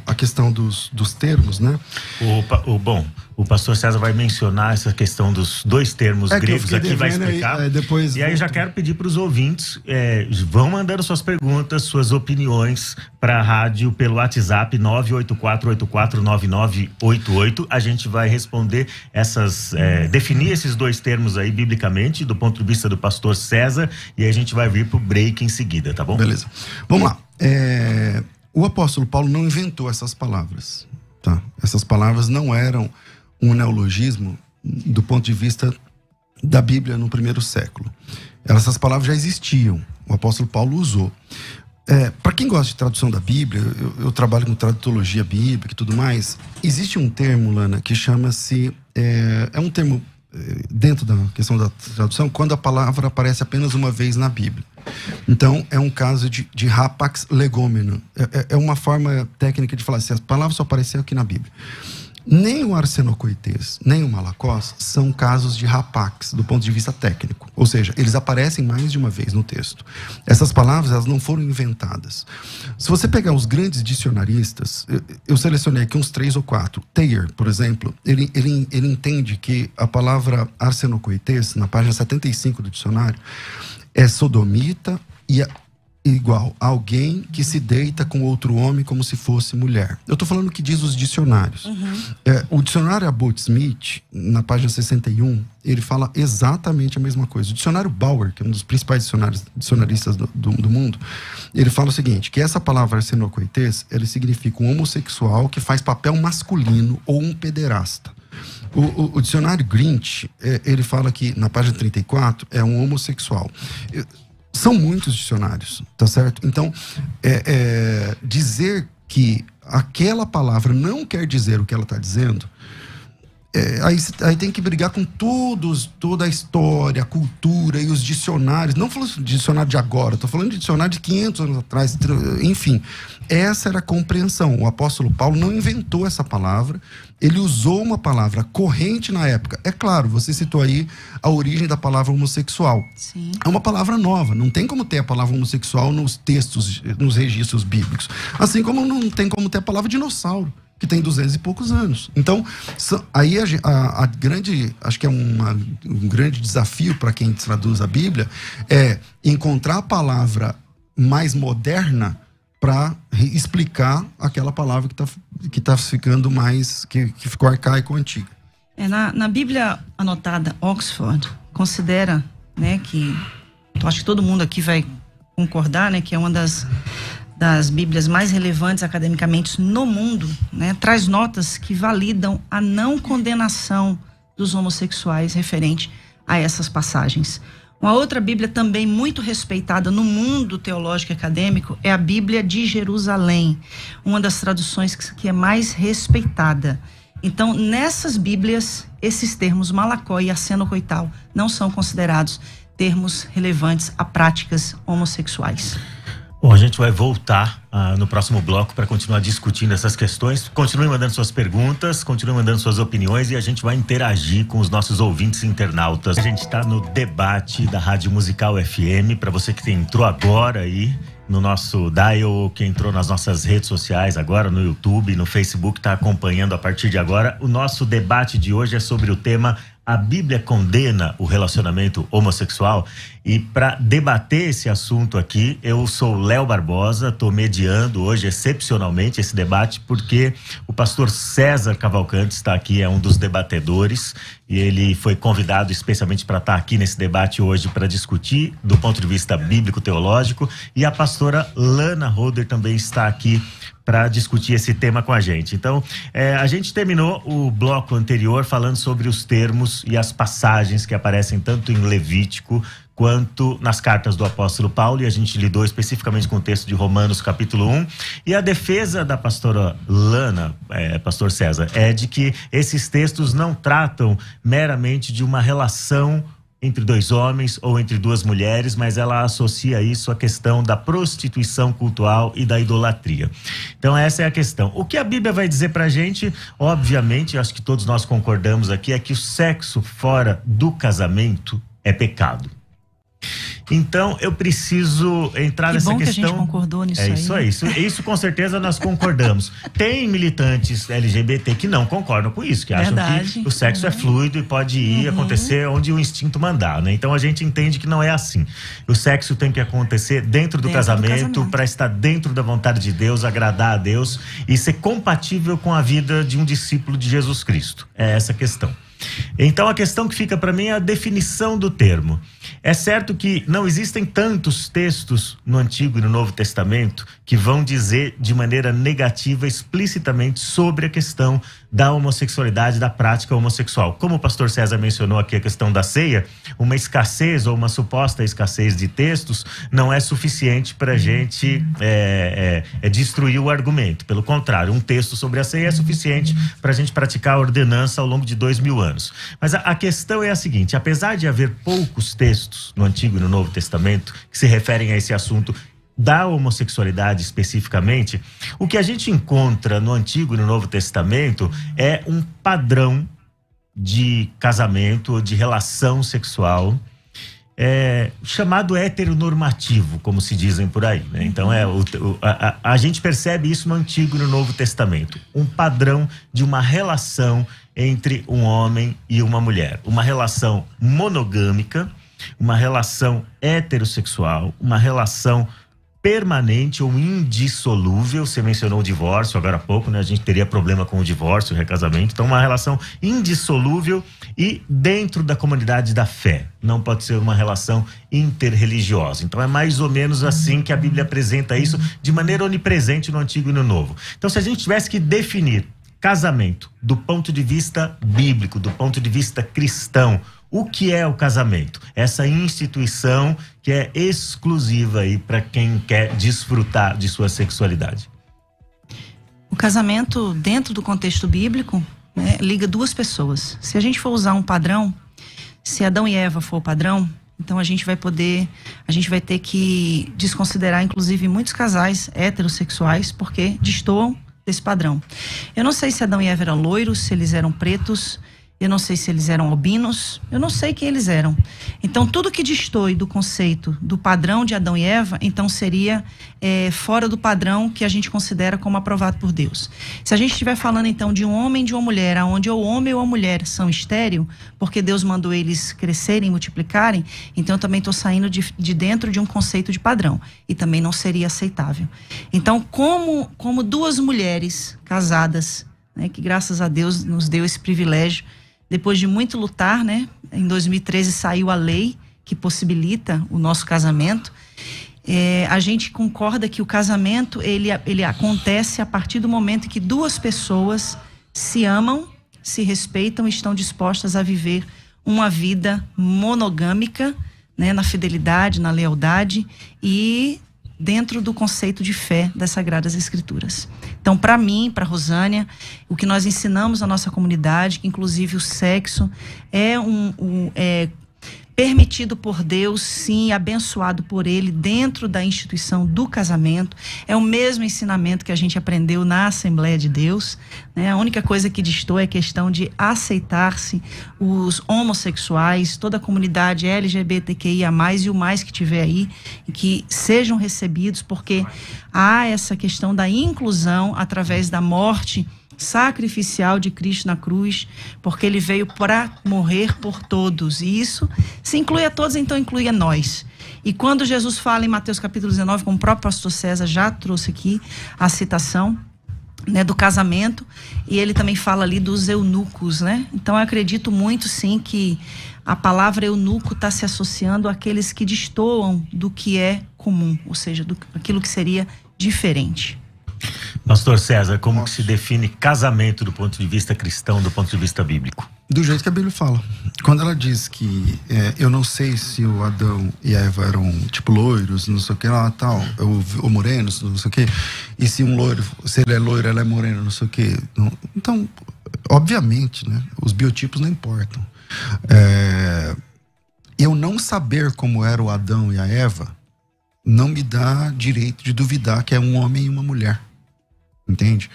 a questão dos termos, né? O pastor César vai mencionar essa questão dos 2 termos gregos aqui, vai explicar. E aí já quero pedir para os ouvintes, vão mandando suas perguntas, suas opiniões para a rádio pelo WhatsApp 984849988. A gente vai responder definir esses 2 termos aí biblicamente, do ponto de vista do pastor César, e aí a gente vai vir pro break em seguida, tá bom? Beleza. Vamos lá. O apóstolo Paulo não inventou essas palavras, tá? Essas palavras não eram um neologismo do ponto de vista da Bíblia no primeiro século. Essas palavras já existiam. O apóstolo Paulo usou. Para quem gosta de tradução da Bíblia, eu trabalho com tradutologia bíblica e tudo mais. Existe um termo, Lana, que chama-se... É um termo dentro da questão da tradução, quando a palavra aparece apenas uma vez na Bíblia. Então, é um caso de rapax legomeno. É uma forma técnica de falar, se a palavra só apareceu aqui na Bíblia. Nem o arsenocoites, nem o malakos são casos de rapax, do ponto de vista técnico. Ou seja, eles aparecem mais de uma vez no texto. Essas palavras, elas não foram inventadas. Se você pegar os grandes dicionaristas, eu selecionei aqui uns 3 ou 4. Thayer, por exemplo, ele entende que a palavra arsenocoites, na página 75 do dicionário, é sodomita e igual a alguém que se deita com outro homem como se fosse mulher. Eu estou falando o que diz os dicionários. O dicionário Abbott Smith, na página 61, ele fala exatamente a mesma coisa. O dicionário Bauer, que é um dos principais dicionaristas do mundo, ele fala o seguinte, que essa palavra arsenocoites, ele significa um homossexual que faz papel masculino ou um pederasta. O dicionário Grinch, ele fala que, na página 34, é um homossexual. São muitos dicionários, tá certo? Então, dizer que aquela palavra não quer dizer o que ela está dizendo, aí tem que brigar com toda a história, a cultura e os dicionários. Não falando de dicionário de agora, estou falando de dicionário de 500 anos atrás. Enfim, essa era a compreensão. O apóstolo Paulo não inventou essa palavra, ele usou uma palavra corrente na época. É claro, você citou aí a origem da palavra homossexual. Sim. É uma palavra nova, não tem como ter a palavra homossexual nos textos, nos registros bíblicos. Assim como não tem como ter a palavra dinossauro, que tem 200 e poucos anos. Então, aí a grande, acho que é um grande desafio para quem traduz a Bíblia, é encontrar a palavra mais moderna para explicar aquela palavra que tá ficando mais, que ficou arcaico ou antiga. Na Bíblia anotada Oxford, considera, né, que, eu acho que todo mundo aqui vai concordar, né, que é uma das Bíblias mais relevantes academicamente no mundo, né, traz notas que validam a não condenação dos homossexuais referente a essas passagens. Uma outra Bíblia também muito respeitada no mundo teológico e acadêmico é a Bíblia de Jerusalém, uma das traduções que é mais respeitada. Então, nessas Bíblias, esses termos malakó e arsenocoital não são considerados termos relevantes a práticas homossexuais. Bom, a gente vai voltar no próximo bloco para continuar discutindo essas questões. Continue mandando suas perguntas, continue mandando suas opiniões e a gente vai interagir com os nossos ouvintes e internautas. A gente está no debate da Rádio Musical FM. Para você que entrou agora aí no nosso dial, que entrou nas nossas redes sociais agora, no YouTube, no Facebook, está acompanhando a partir de agora. O nosso debate de hoje é sobre o tema A Bíblia condena o relacionamento homossexual? E para debater esse assunto aqui, eu sou Léo Barbosa, estou mediando hoje excepcionalmente esse debate porque o pastor César Cavalcante está aqui, é um dos debatedores e ele foi convidado especialmente para estar aqui nesse debate hoje para discutir do ponto de vista bíblico-teológico, e a pastora Lana Roder também está aqui para discutir esse tema com a gente. Então, a gente terminou o bloco anterior falando sobre os termos e as passagens que aparecem tanto em Levítico quanto nas cartas do apóstolo Paulo, e a gente lidou especificamente com o texto de Romanos capítulo 1, e a defesa da pastora Lana, pastor César, é de que esses textos não tratam meramente de uma relação entre 2 homens ou entre 2 mulheres, mas ela associa isso à questão da prostituição cultural e da idolatria. Então essa é a questão. O que a Bíblia vai dizer pra gente, obviamente, acho que todos nós concordamos aqui, é que o sexo fora do casamento é pecado. Então eu preciso entrar nessa questão. Que a gente concordou nisso aí. Isso com certeza nós concordamos. Tem militantes LGBT que não concordam com isso, que acham que o sexo é fluido e pode ir acontecer onde o instinto mandar, né? Então a gente entende que não é assim. O sexo tem que acontecer dentro do casamento para estar dentro da vontade de Deus, agradar a Deus e ser compatível com a vida de um discípulo de Jesus Cristo. É essa a questão. Então a questão que fica para mim é a definição do termo. É certo que não existem tantos textos no Antigo e no Novo Testamento que vão dizer de maneira negativa explicitamente sobre a questão da homossexualidade, da prática homossexual. Como o pastor César mencionou aqui a questão da ceia, uma escassez ou uma suposta escassez de textos não é suficiente para a gente destruir o argumento. Pelo contrário, um texto sobre a ceia é suficiente para a gente praticar a ordenança ao longo de 2000 anos. Mas a questão é a seguinte: apesar de haver poucos textos no Antigo e no Novo Testamento que se referem a esse assunto da homossexualidade especificamente, o que a gente encontra no Antigo e no Novo Testamento é um padrão de casamento ou de relação sexual chamado heteronormativo, como se dizem por aí, né? Então a gente percebe isso no Antigo e no Novo Testamento, um padrão de uma relação entre um homem e uma mulher, uma relação monogâmica, uma relação heterossexual, uma relação permanente ou indissolúvel. Você mencionou o divórcio agora há pouco, né? A gente teria problema com o divórcio, o recasamento. Então, uma relação indissolúvel e dentro da comunidade da fé. Não pode ser uma relação interreligiosa. Então, é mais ou menos assim que a Bíblia apresenta isso de maneira onipresente no Antigo e no Novo. Então, se a gente tivesse que definir casamento do ponto de vista bíblico, do ponto de vista cristão, o que é o casamento? Essa instituição que é exclusiva aí para quem quer desfrutar de sua sexualidade. O casamento, dentro do contexto bíblico, né, liga duas pessoas. Se a gente for usar um padrão, se Adão e Eva for o padrão, então a gente vai ter que desconsiderar, inclusive, muitos casais heterossexuais, porque destoam desse padrão. Eu não sei se Adão e Eva eram loiros, se eles eram pretos, eu não sei se eles eram albinos, eu não sei quem eles eram. Então, tudo que destoe do conceito, do padrão de Adão e Eva, então seria fora do padrão que a gente considera como aprovado por Deus. Se a gente estiver falando, então, de um homem e de uma mulher, onde o homem ou a mulher são estéril, porque Deus mandou eles crescerem, multiplicarem, então eu também estou saindo de dentro de um conceito de padrão. E também não seria aceitável. Então, como duas mulheres casadas, né, que graças a Deus nos deu esse privilégio, depois de muito lutar, né? Em 2013 saiu a lei que possibilita o nosso casamento. A gente concorda que o casamento ele acontece a partir do momento em que duas pessoas se amam, se respeitam e estão dispostas a viver uma vida monogâmica, né? Na fidelidade, na lealdade e dentro do conceito de fé das Sagradas Escrituras. Então, para mim, para Rosânia, o que nós ensinamos na nossa comunidade, que inclusive o sexo é permitido por Deus, sim, abençoado por Ele dentro da instituição do casamento. É o mesmo ensinamento que a gente aprendeu na Assembleia de Deus, né? A única coisa que destoa é a questão de aceitar-se os homossexuais, toda a comunidade LGBTQIA+, e o mais que tiver aí, que sejam recebidos, porque há essa questão da inclusão através da morte sacrificial de Cristo na cruz, porque ele veio para morrer por todos, e isso se inclui a todos, então inclui a nós. E quando Jesus fala em Mateus capítulo 19, como o próprio pastor César já trouxe aqui a citação, né, do casamento, e ele também fala ali dos eunucos, né? Então eu acredito muito sim que a palavra eunuco está se associando àqueles que destoam do que é comum, ou seja, aquilo que seria diferente. Pastor César, como que se define casamento do ponto de vista cristão, do ponto de vista bíblico? Do jeito que a Bíblia fala. Quando ela diz que eu não sei se o Adão e a Eva eram tipo loiros, não sei o que lá, tal, ou morenos, não sei o que, e se um loiro, se ele é loiro, ela é morena, não sei o que. Então, obviamente, né, os biotipos não importam. Eu não saber como era o Adão e a Eva não me dá direito de duvidar que é um homem e uma mulher. Entende?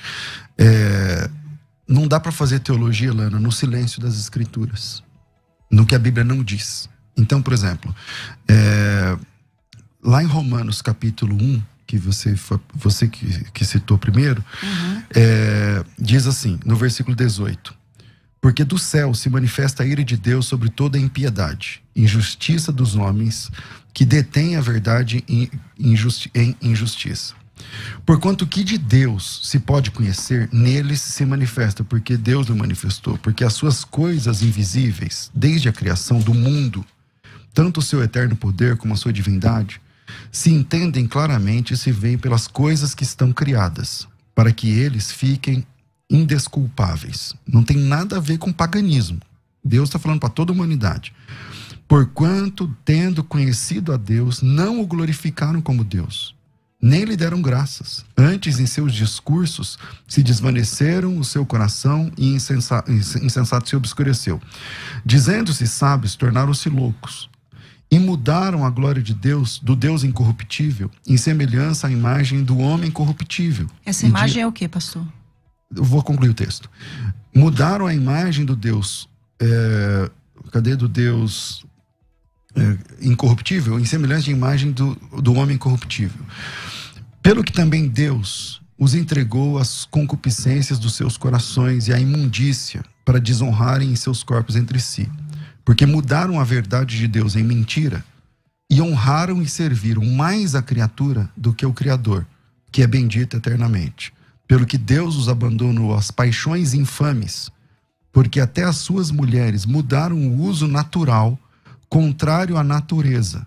Não dá para fazer teologia, Lana, no silêncio das Escrituras, no que a Bíblia não diz. Então, por exemplo, lá em Romanos capítulo 1, que você que citou primeiro, diz assim, no versículo 18: porque do céu se manifesta a ira de Deus sobre toda a impiedade, injustiça dos homens que detêm a verdade em injustiça. Porquanto que de Deus se pode conhecer, neles se manifesta, porque Deus o manifestou, porque as suas coisas invisíveis, desde a criação do mundo, tanto o seu eterno poder como a sua divindade, se entendem claramente e se veem pelas coisas que estão criadas, para que eles fiquem indesculpáveis. Não tem nada a ver com paganismo. Deus está falando para toda a humanidade. Porquanto, tendo conhecido a Deus, não o glorificaram como Deus, nem lhe deram graças. Antes, em seus discursos, se desvaneceram o seu coração e insensato se obscureceu. Dizendo-se sábios, tornaram-se loucos. E mudaram a glória de Deus, do Deus incorruptível, em semelhança à imagem do homem corruptível. Essa imagem é o que, pastor? Eu vou concluir o texto. Mudaram a imagem do Deus... do Deus incorruptível, em semelhança à imagem do homem corruptível. Pelo que também Deus os entregou às concupiscências dos seus corações e à imundícia, para desonrarem em seus corpos entre si. Porque mudaram a verdade de Deus em mentira e honraram e serviram mais a criatura do que o Criador, que é bendito eternamente. Pelo que Deus os abandonou às paixões infames, porque até as suas mulheres mudaram o uso natural, contrário à natureza.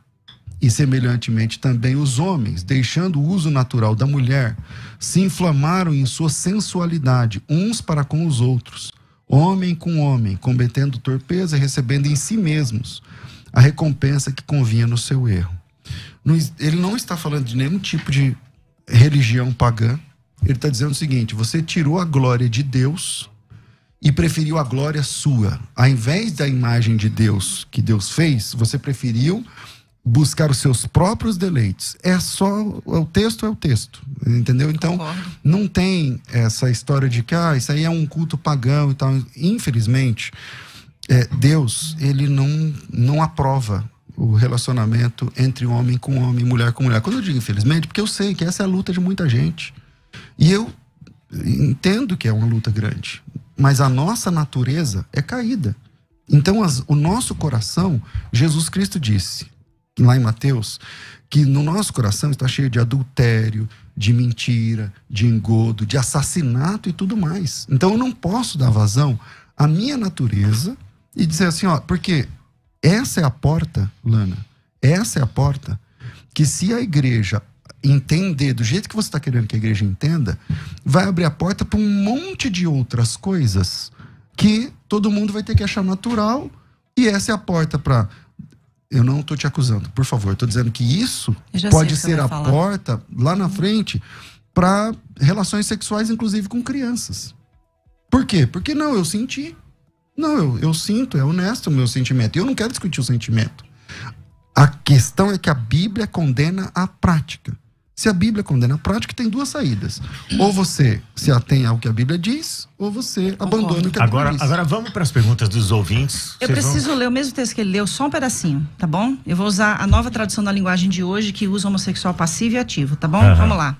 E semelhantemente também os homens, deixando o uso natural da mulher, se inflamaram em sua sensualidade, uns para com os outros, homem com homem, cometendo torpeza e recebendo em si mesmos a recompensa que convinha no seu erro. Ele não está falando de nenhum tipo de religião pagã. Ele está dizendo o seguinte: você tirou a glória de Deus e preferiu a glória sua. Ao invés da imagem de Deus que Deus fez, você preferiu buscar os seus próprios deleites. O texto é o texto, entendeu? Então, não tem essa história de que isso aí é um culto pagão e tal. Infelizmente, Deus, ele não aprova o relacionamento entre homem com homem, mulher com mulher. Quando eu digo infelizmente, porque eu sei que essa é a luta de muita gente. E eu entendo que é uma luta grande. Mas a nossa natureza é caída. Então, o nosso coração, Jesus Cristo disse, lá em Mateus, que no nosso coração está cheio de adultério, de mentira, de engodo, de assassinato e tudo mais. Então, eu não posso dar vazão à minha natureza e dizer assim, porque essa é a porta, Lana, essa é a porta que, se a igreja entender do jeito que você está querendo que a igreja entenda, vai abrir a porta para um monte de outras coisas que todo mundo vai ter que achar natural, e essa é a porta para... Eu não estou te acusando, por favor, estou dizendo que isso pode ser a porta lá na frente para relações sexuais, inclusive com crianças. Por quê? Porque eu senti. Eu sinto, é honesto o meu sentimento, e eu não quero discutir o sentimento. A questão é que a Bíblia condena a prática. Se a Bíblia condena a prática, tem duas saídas. Ou você se atém ao que a Bíblia diz, ou você abandona o que a Bíblia diz. Agora vamos para as perguntas dos ouvintes. Eu preciso ler o mesmo texto que ele leu, só um pedacinho, tá bom? Eu vou usar a nova tradução da linguagem de hoje, que usa homossexual passivo e ativo, tá bom? Vamos lá.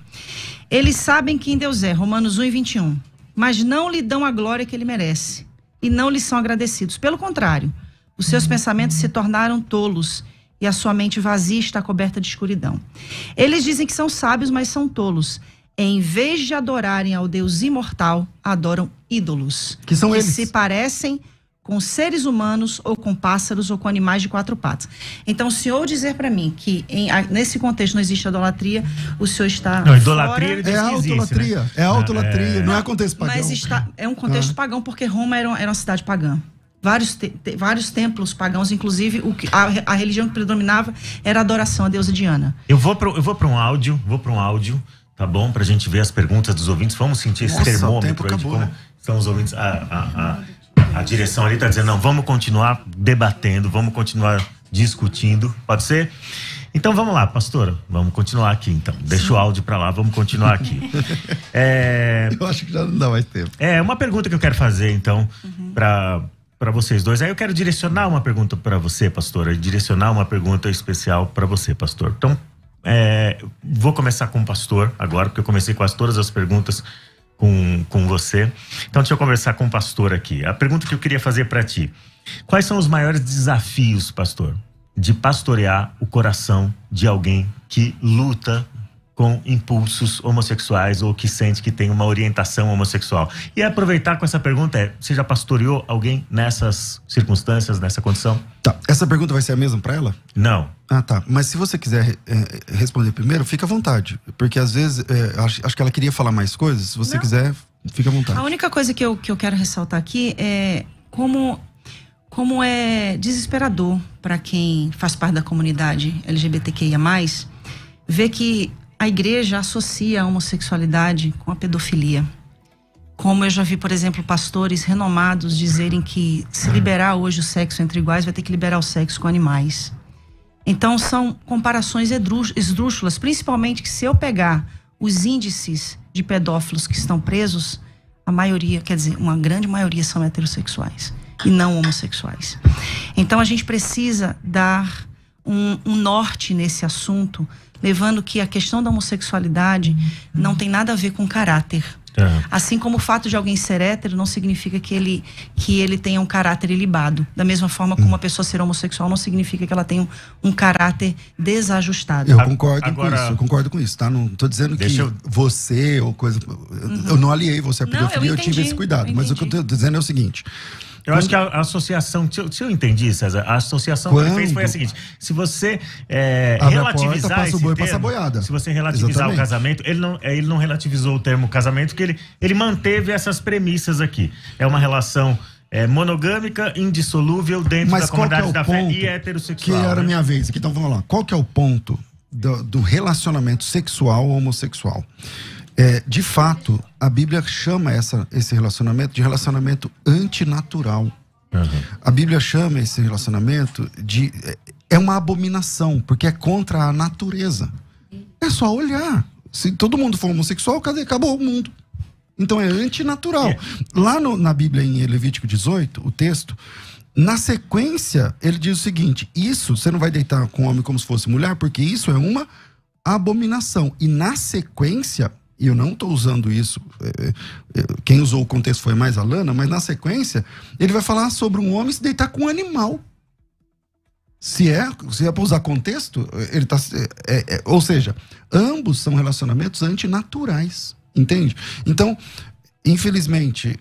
Eles sabem quem Deus é, Romanos 1:21. Mas não lhe dão a glória que ele merece. E não lhe são agradecidos. Pelo contrário, os seus pensamentos se tornaram tolos, e a sua mente vazia está coberta de escuridão. Eles dizem que são sábios, mas são tolos. Em vez de adorarem ao Deus imortal, adoram ídolos. Que são eles. Se parecem com seres humanos, ou com pássaros, ou com animais de quatro patas. Então, se o senhor dizer para mim que nesse contexto não existe idolatria, o senhor está idolatria fora... É autolatria, né? É autolatria, não é contexto pagão. Mas é um contexto pagão, porque Roma era uma cidade pagã. Vários templos pagãos, inclusive a religião que predominava era a adoração à deusa Diana. Eu vou para um áudio, tá bom? Pra gente ver as perguntas dos ouvintes. Vamos sentir esse termômetro aí de como estão os ouvintes. A direção ali tá dizendo, não, vamos continuar debatendo, vamos continuar discutindo, pode ser? Então vamos lá, pastora, vamos continuar aqui então. Deixa o áudio pra lá, vamos continuar aqui. Eu acho que já não dá mais tempo. Uma pergunta que eu quero fazer então, para vocês dois. Aí eu quero direcionar uma pergunta para você, pastora, direcionar uma pergunta especial para você, pastor. Então, vou começar com o pastor agora, porque eu comecei quase todas as perguntas com você. Então, deixa eu conversar com o pastor aqui. A pergunta que eu queria fazer para ti: quais são os maiores desafios, pastor, de pastorear o coração de alguém que luta com impulsos homossexuais ou que sente que tem uma orientação homossexual. E aproveitar com essa pergunta você já pastoreou alguém nessas circunstâncias, nessa condição? Tá, essa pergunta vai ser a mesma para ela? Não. Ah, tá. Mas se você quiser responder primeiro, fica à vontade. Porque às vezes, acho que ela queria falar mais coisas. Se você quiser, fica à vontade. A única coisa que eu quero ressaltar aqui é como é desesperador para quem faz parte da comunidade LGBTQIA+, ver que a igreja associa a homossexualidade com a pedofilia. Como eu já vi, por exemplo, pastores renomados dizerem que se liberar hoje o sexo entre iguais, vai ter que liberar o sexo com animais. Então são comparações esdrúxulas, principalmente que se eu pegar os índices de pedófilos que estão presos, a maioria, quer dizer, uma grande maioria são heterossexuais e não homossexuais. Então a gente precisa dar um norte nesse assunto, levando que a questão da homossexualidade não tem nada a ver com caráter. Assim como o fato de alguém ser hétero não significa que ele tenha um caráter ilibado. Da mesma forma como uma pessoa ser homossexual não significa que ela tenha um caráter desajustado. Eu concordo com isso, tá? Não tô dizendo que você ou coisa... Eu não aliei você à pedofilia, eu tive esse cuidado. Mas o que eu tô dizendo é o seguinte... Eu acho que a associação, se eu entendi, César, a associação que ele fez foi a seguinte: se você relativizar esse termo, se você relativizar o casamento, ele não relativizou o termo casamento, porque ele manteve essas premissas aqui. É uma relação monogâmica, indissolúvel dentro da comunidade da fé e heterossexual. Que era a minha vez aqui, então vamos lá. Qual que é o ponto do relacionamento sexual homossexual? De fato, a Bíblia chama esse relacionamento de relacionamento antinatural. A Bíblia chama esse relacionamento de... É uma abominação, porque é contra a natureza. É só olhar. Se todo mundo for homossexual, acabou o mundo. Então é antinatural. Lá na Bíblia, em Levítico 18, o texto, na sequência, ele diz o seguinte: isso, você não vai deitar com o homem como se fosse mulher, porque isso é uma abominação. E na sequência... E eu não estou usando isso, quem usou o contexto foi mais a Lana, mas na sequência, ele vai falar sobre um homem se deitar com um animal. Se é para usar contexto, ele tá, ou seja, ambos são relacionamentos antinaturais, entende? Então, infelizmente,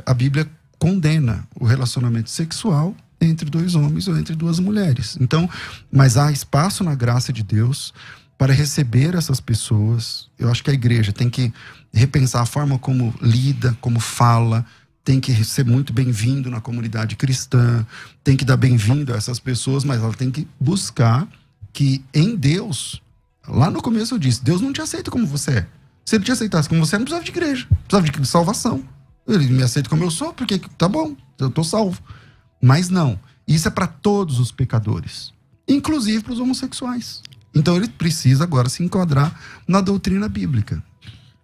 a Bíblia condena o relacionamento sexual entre dois homens ou entre duas mulheres. Então, mas há espaço na graça de Deus para receber essas pessoas. Eu acho que a igreja tem que repensar a forma como lida, como fala, tem que ser muito bem-vindo na comunidade cristã, tem que dar bem-vindo a essas pessoas, mas ela tem que buscar que em Deus, lá no começo eu disse, Deus não te aceita como você é. Se ele te aceitasse como você é, não precisava de igreja, precisava de salvação. Ele me aceita como eu sou, porque tá bom, eu tô salvo. Mas não, isso é para todos os pecadores, inclusive para os homossexuais. Então ele precisa agora se enquadrar na doutrina bíblica.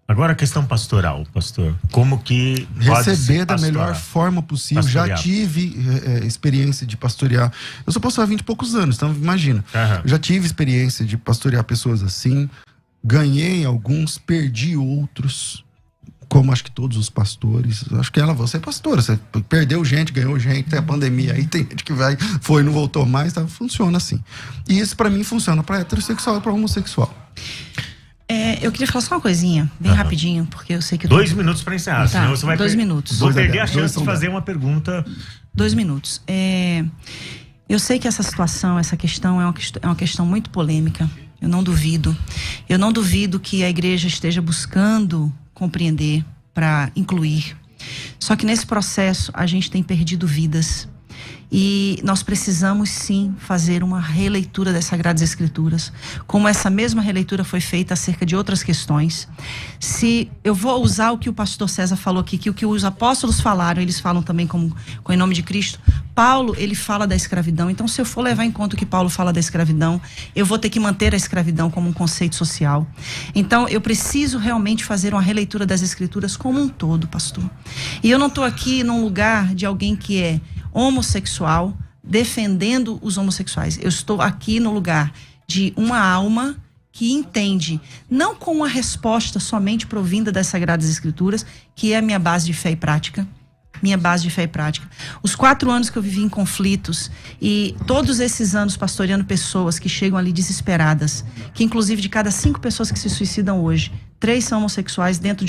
Agora a questão pastoral, pastor. Como que receber da melhor forma possível. Já tive experiência de pastorear. Eu sou pastor há 20 e poucos anos, então imagina. Já tive experiência de pastorear pessoas assim. Ganhei alguns, perdi outros. Como acho que todos os pastores. Acho que você é pastora. Você perdeu gente, ganhou gente. Tem a pandemia aí, tem gente que foi, não voltou mais. Tá? Funciona assim. E isso pra mim funciona pra heterossexual e pra homossexual. Eu queria falar só uma coisinha, bem rapidinho, porque eu sei que... 2 minutos para encerrar, senão você vai... 2 minutos. Vou perder a chance de fazer uma pergunta. 2 minutos. Eu sei que essa situação, essa questão é uma questão muito polêmica. Eu não duvido. Eu não duvido que a igreja esteja buscando compreender para incluir. Só que nesse processo a gente tem perdido vidas. E nós precisamos sim fazer uma releitura das Sagradas Escrituras, como essa mesma releitura foi feita acerca de outras questões. Se eu vou usar o que o pastor César falou aqui, que o que os apóstolos falaram, eles falam também com em nome de Cristo. Paulo, ele fala da escravidão. Então, se eu for levar em conta o que Paulo fala da escravidão, eu vou ter que manter a escravidão como um conceito social. Então, eu preciso realmente fazer uma releitura das Escrituras como um todo, pastor. E eu não estou aqui num lugar de alguém que é homossexual, defendendo os homossexuais. Eu estou aqui no lugar de uma alma que entende, não com uma resposta somente provinda das Sagradas Escrituras, que é a minha base de fé e prática, minha base de fé e prática. Os 4 anos que eu vivi em conflitos e todos esses anos pastoreando pessoas que chegam ali desesperadas, que inclusive de cada 5 pessoas que se suicidam hoje, 3 são homossexuais dentro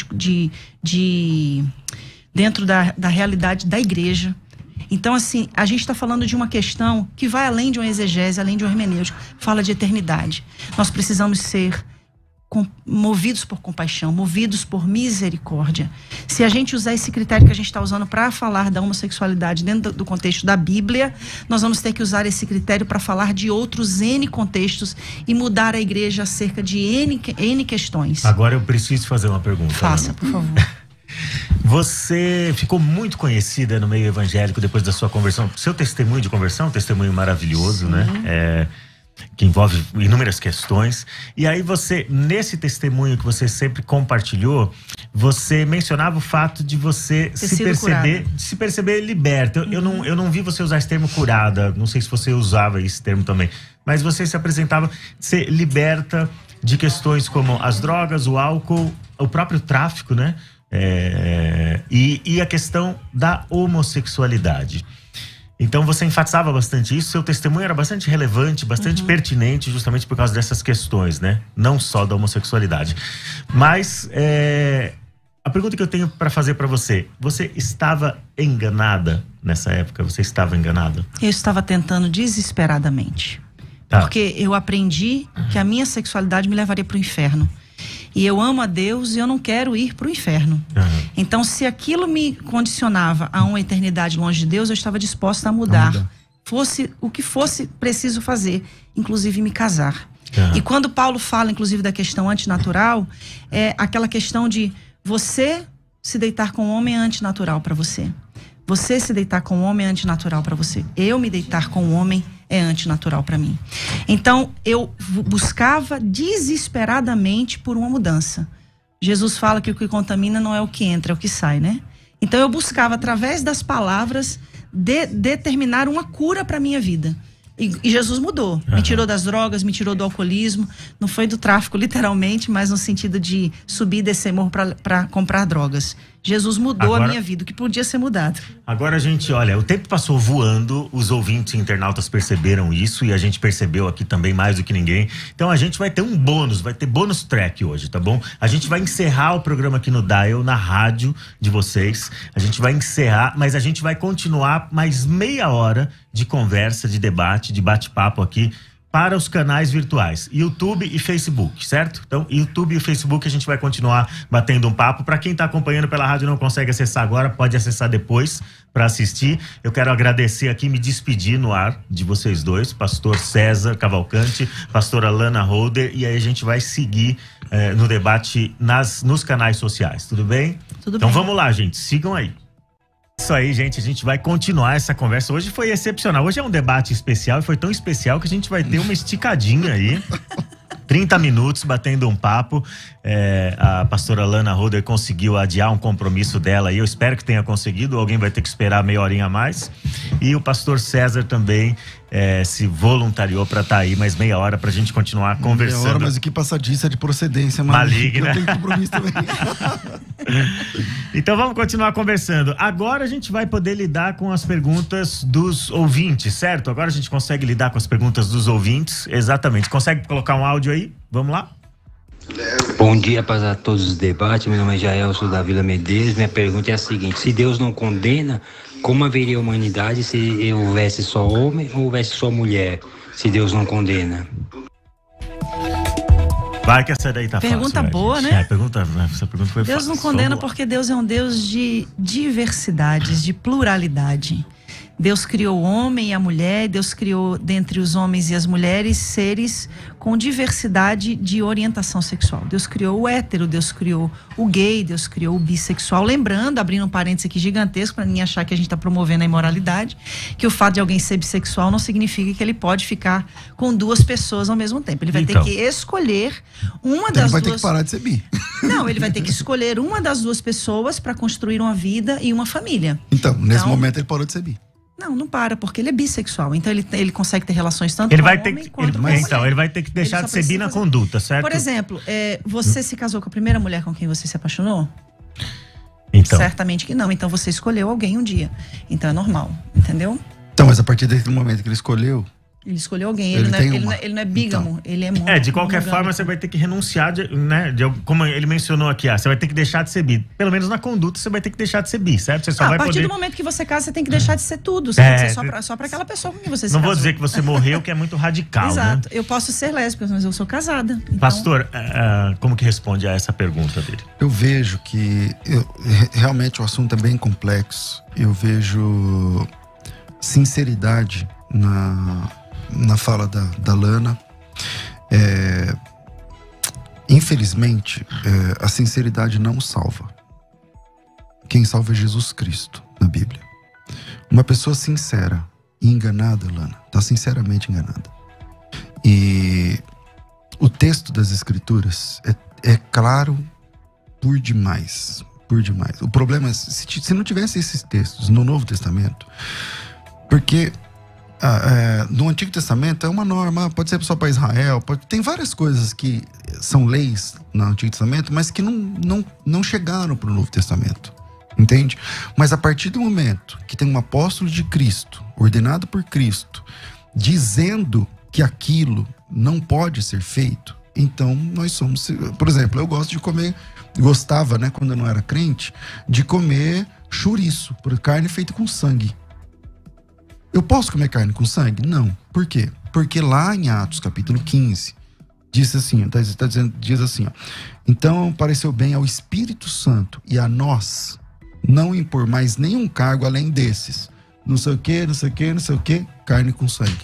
dentro da realidade da igreja. Então, assim, a gente está falando de uma questão que vai além de uma exegese, além de um hermenêutico, fala de eternidade. Nós precisamos ser movidos por compaixão, movidos por misericórdia. Se a gente usar esse critério que a gente está usando para falar da homossexualidade dentro do contexto da Bíblia, nós vamos ter que usar esse critério para falar de outros N contextos e mudar a igreja acerca de N questões. Agora eu preciso fazer uma pergunta. Faça, Ana. por favor. Você ficou muito conhecida no meio evangélico depois da sua conversão. Seu testemunho de conversão, um testemunho maravilhoso, né? Que envolve inúmeras questões. E aí você, nesse testemunho que você sempre compartilhou, você mencionava o fato de você se perceber liberta. Eu não vi você usar esse termo curada, não sei se você usava esse termo também, mas você se apresentava ser liberta de questões como as drogas, o álcool, o próprio tráfico, né? E a questão da homossexualidade. Então você enfatizava bastante isso, seu testemunho era bastante relevante, bastante pertinente, justamente por causa dessas questões, né? Não só da homossexualidade. Mas a pergunta que eu tenho para fazer para você estava enganada nessa época? Você estava enganada? Eu estava tentando desesperadamente. Tá. Porque eu aprendi que a minha sexualidade me levaria para o inferno. E eu amo a Deus e eu não quero ir para o inferno. Então, se aquilo me condicionava a uma eternidade longe de Deus, eu estava disposta a mudar. Fosse o que fosse preciso fazer, inclusive me casar. E quando Paulo fala, inclusive, da questão antinatural, é aquela questão de você se deitar com um homem é antinatural para você. Você se deitar com um homem é antinatural para você. Eu me deitar com um homem é antinatural para mim. Então, eu buscava desesperadamente por uma mudança. Jesus fala que o que contamina não é o que entra, é o que sai, né? Então, eu buscava, através das palavras, determinar uma cura para minha vida. E Jesus mudou. Me tirou das drogas, me tirou do alcoolismo. Não foi do tráfico, literalmente, mas no sentido de subir e descer morro para comprar drogas. Jesus mudou a minha vida, o que podia ser mudado. Agora, gente, olha, o tempo passou voando, os ouvintes e internautas perceberam isso e a gente percebeu aqui também mais do que ninguém. Então a gente vai ter um bônus, vai ter bônus track hoje, tá bom? A gente vai encerrar o programa aqui no Dial, na rádio de vocês. A gente vai encerrar, mas a gente vai continuar mais meia hora de conversa, de debate, de bate-papo aqui para os canais virtuais, YouTube e Facebook, certo? Então, YouTube e Facebook a gente vai continuar batendo um papo. Para quem está acompanhando pela rádio e não consegue acessar agora, pode acessar depois para assistir. Eu quero agradecer aqui, me despedir no ar de vocês dois, pastor César Cavalcante, pastora Lana Holder, e aí a gente vai seguir no debate nos canais sociais, tudo bem? Tudo bem. Então vamos lá, gente, sigam aí. Isso aí, gente, a gente vai continuar essa conversa. Hoje foi excepcional, hoje é um debate especial e foi tão especial que a gente vai ter uma esticadinha aí 30 minutos batendo um papo. A pastora Lana Holder conseguiu adiar um compromisso dela e eu espero que tenha conseguido. Alguém vai ter que esperar meia horinha a mais. E o pastor César também se voluntariou para estar aí mais meia hora pra gente continuar conversando. Meia hora, mas aqui passadiça de procedência maligna. Eu tenho compromisso também. Então vamos continuar conversando. Agora a gente vai poder lidar com as perguntas dos ouvintes, certo? Agora a gente consegue lidar com as perguntas dos ouvintes. Exatamente. Consegue colocar um áudio aí? Vamos lá? Bom dia para todos os debates. Meu nome é Jael, sou da Vila Medeiros. Minha pergunta é a seguinte: se Deus não condena, como haveria humanidade se houvesse só homem ou houvesse só mulher? Se Deus não condena. Vai que essa daí tá pergunta fácil. Boa, né? Essa pergunta foi Deus fácil. não condena porque Deus é um Deus de diversidades, de pluralidade. Deus criou o homem e a mulher, Deus criou dentre os homens e as mulheres seres com diversidade de orientação sexual. Deus criou o hétero, Deus criou o gay, Deus criou o bissexual. Lembrando, abrindo um parênteses aqui gigantesco para ninguém achar que a gente está promovendo a imoralidade, que o fato de alguém ser bissexual não significa que ele pode ficar com duas pessoas ao mesmo tempo. Ele vai ter que escolher uma das duas. Ele vai ter que parar de ser bi. Não, ele vai ter que escolher uma das duas pessoas para construir uma vida e uma família. Então, nesse momento ele parou de ser bi. Não para, porque ele é bissexual. Então ele consegue ter relações tanto com o homem quanto com a mulher. Então, ele vai ter que deixar de ser bi na conduta, certo? Por exemplo, você se casou com a primeira mulher com quem você se apaixonou? Então. Certamente que não. Então você escolheu alguém um dia. Então é normal, entendeu? Então, mas a partir daquele momento que ele escolheu... Ele escolheu alguém, Ele ele não é bígamo, Então. ele é De qualquer forma, você vai ter que renunciar, como ele mencionou aqui, você vai ter que deixar de ser bi. Pelo menos na conduta, você vai ter que deixar de ser bi, certo? Você só vai a partir poder... do momento que você casa, você tem que deixar de ser tudo. Você tem que ser só pra aquela pessoa com quem você se Não casou. vou dizer que você morreu, que é muito radical, Exato. né? Eu posso ser lésbica, mas eu sou casada. Então... Pastor, como que responde a essa pergunta dele? Eu vejo que realmente o assunto é bem complexo. Eu vejo sinceridade na fala da Lana. Infelizmente, a sinceridade não salva. Quem salva é Jesus Cristo, na Bíblia. Uma pessoa sincera e enganada, Lana, está sinceramente enganada. E o texto das Escrituras é claro por demais. Por demais. O problema é se não tivesse esses textos no Novo Testamento, porque no Antigo Testamento é uma norma, pode ser só para Israel, tem várias coisas que são leis no Antigo Testamento, mas que não chegaram para o Novo Testamento, entende? Mas a partir do momento que tem um apóstolo de Cristo, ordenado por Cristo, dizendo que aquilo não pode ser feito, então nós somos... Por exemplo, eu gosto de comer, gostava, né, quando eu não era crente, de comer chouriço, por carne feita com sangue. Eu posso comer carne com sangue? Não. Por quê? Porque lá em Atos, capítulo 15, diz assim, diz assim, ó, então pareceu bem ao Espírito Santo e a nós não impor mais nenhum cargo além desses. Não sei o que, carne com sangue.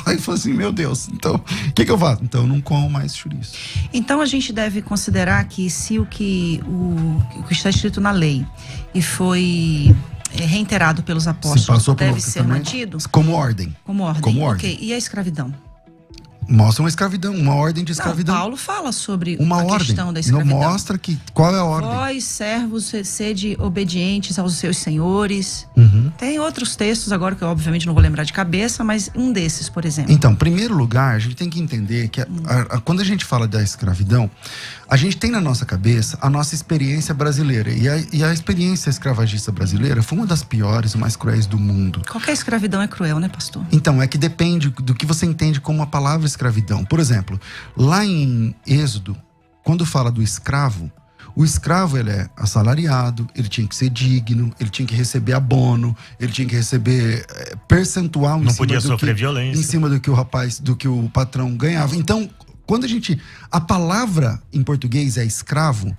Aí eu falei assim, meu Deus, então, o que eu faço? Então eu não como mais chouriço. Então a gente deve considerar que se o que está escrito na lei e foi... reiterado pelos apóstolos, deve ser mantido? Como ordem. Como ordem. Ok, e a escravidão? Mostra uma escravidão, uma ordem de escravidão. Paulo fala sobre uma ordem. Questão da escravidão. Não mostra qual é a ordem. Vós, servos, sede obedientes aos seus senhores. Tem outros textos agora que eu obviamente não vou lembrar de cabeça, mas um desses, por exemplo. Então, em primeiro lugar, a gente tem que entender que quando a gente fala da escravidão, a gente tem na nossa cabeça a nossa experiência brasileira. E a experiência escravagista brasileira foi uma das piores e mais cruéis do mundo. Qualquer escravidão é cruel, né, pastor? Então, é que depende do que você entende como a palavra escravidão. Por exemplo, lá em Êxodo, quando fala do escravo, o escravo, ele é assalariado, ele tinha que ser digno, ele tinha que receber abono, ele tinha que receber percentual não podia sofrer violência em cima do que o patrão ganhava. Então, quando a palavra em português é escravo,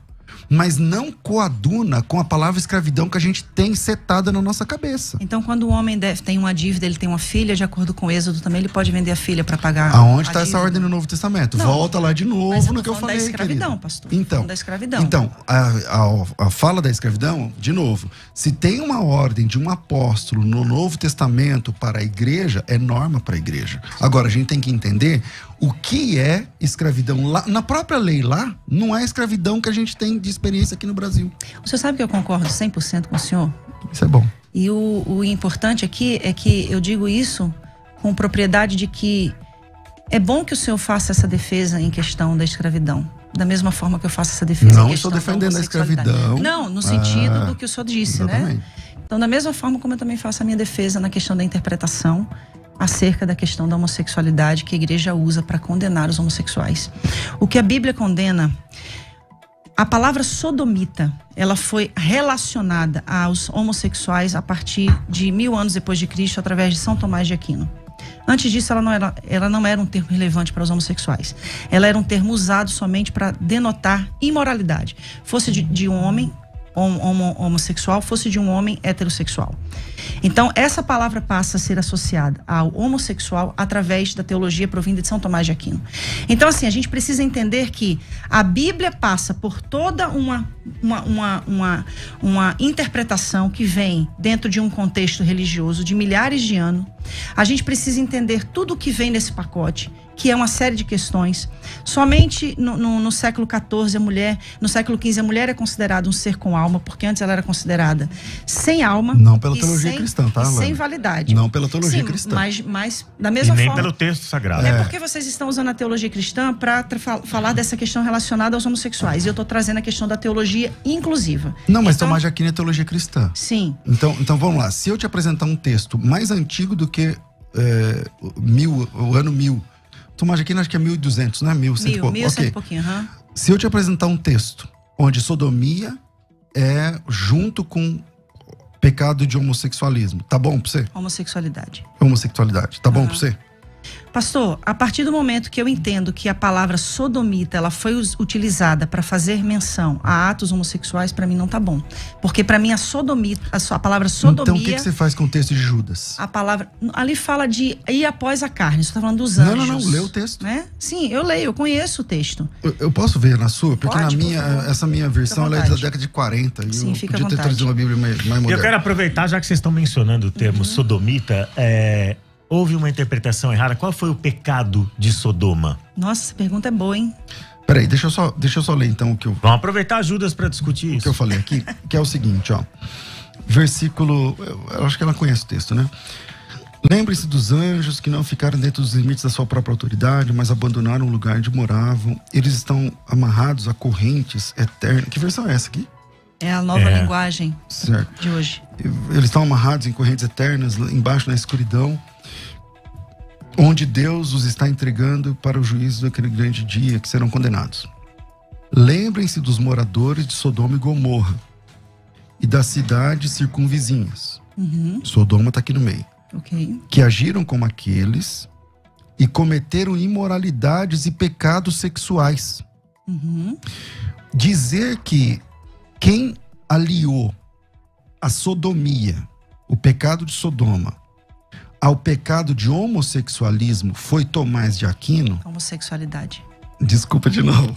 mas não coaduna com a palavra escravidão que a gente tem setada na nossa cabeça. Então, quando o homem tem uma dívida, ele tem uma filha, de acordo com o Êxodo também, ele pode vender a filha para pagar. Aonde está essa ordem no Novo Testamento? Não, volta lá de novo no que eu falei, da escravidão, querido. pastor. Então, da escravidão. Então, a fala da escravidão, de novo, se tem uma ordem de um apóstolo no Novo Testamento para a igreja, é norma para a igreja. Agora, a gente tem que entender o que é escravidão. Lá, na própria lei lá, não é a escravidão que a gente tem de experiência aqui no Brasil. O senhor sabe que eu concordo 100% com o senhor? Isso é bom. E o importante aqui é que eu digo isso com propriedade de que é bom que o senhor faça essa defesa em questão da escravidão. Da mesma forma que eu faço essa defesa não em questão estou defendendo a escravidão. Não, no sentido do que o senhor disse, exatamente, né? Então, da mesma forma como eu também faço a minha defesa na questão da interpretação acerca da questão da homossexualidade que a igreja usa para condenar os homossexuais. O que a Bíblia condena, a palavra sodomita, ela foi relacionada aos homossexuais a partir de 1000 anos depois de Cristo, através de São Tomás de Aquino. Antes disso, ela não era um termo relevante para os homossexuais. Ela era um termo usado somente para denotar imoralidade. Fosse de um homem homossexual, fosse de um homem heterossexual. Então, essa palavra passa a ser associada ao homossexual através da teologia provinda de São Tomás de Aquino. Então, assim, a gente precisa entender que a Bíblia passa por toda uma interpretação que vem dentro de um contexto religioso de milhares de anos. A gente precisa entender tudo o que vem nesse pacote, que é uma série de questões. Somente no século XIV, no século XV, a mulher é considerada um ser com alma, porque antes ela era considerada sem alma. Não pela teologia cristã, tá, Alana? Sem validade. Não pela teologia cristã. Mas da mesma forma. E nem pelo texto sagrado. É porque vocês estão usando a teologia cristã para falar dessa questão relacionada aos homossexuais. E eu estou trazendo a questão da teologia inclusiva. Não, mas Tomás de Aquino é teologia cristã. Sim. Então vamos lá. Se eu te apresentar um texto mais antigo do que o ano 1000, Tomás de Aquino acho que é 1200, né? 1100 e pouco. 1100 e pouquinho, aham. Se eu te apresentar um texto onde sodomia é junto com pecado de homossexualismo, tá bom pra você? Homossexualidade. Homossexualidade, tá bom pra você? Pastor, a partir do momento que eu entendo que a palavra sodomita ela foi utilizada para fazer menção a atos homossexuais, para mim não tá bom. Porque para mim a palavra sodomia... Então o que você faz com o texto de Judas? A palavra... Ali fala de ir após a carne, você tá falando dos anjos. Não, lê o texto. Né? Sim, eu leio, eu conheço o texto. Eu posso ver na sua? Porque Pode, na minha, essa minha versão ela é da década de 40. Sim, eu fica podia à ter vontade. trazido uma Bíblia mais moderna. Eu quero aproveitar, já que vocês estão mencionando o termo sodomita, houve uma interpretação errada. Qual foi o pecado de Sodoma? Nossa, essa pergunta é boa, hein? Peraí, deixa eu só ler então o que eu... Vamos aproveitar Judas para discutir O isso. que eu falei aqui, que é o seguinte, ó. Versículo... Eu acho que ela conhece o texto, né? Lembre-se dos anjos que não ficaram dentro dos limites da sua própria autoridade, mas abandonaram o lugar onde moravam. Eles estão amarrados a correntes eternas. Que versão é essa aqui? É a nova linguagem Certo. de hoje. Eles estão amarrados em correntes eternas, embaixo na escuridão, onde Deus os está entregando para o juízo daquele grande dia, que serão condenados. Lembrem-se dos moradores de Sodoma e Gomorra e das cidades circunvizinhas. Sodoma está aqui no meio. Ok. Que agiram como aqueles e cometeram imoralidades e pecados sexuais. Dizer que quem aliou a sodomia, o pecado de Sodoma, ao pecado de homossexualismo foi Tomás de Aquino. Homossexualidade. Desculpa de novo.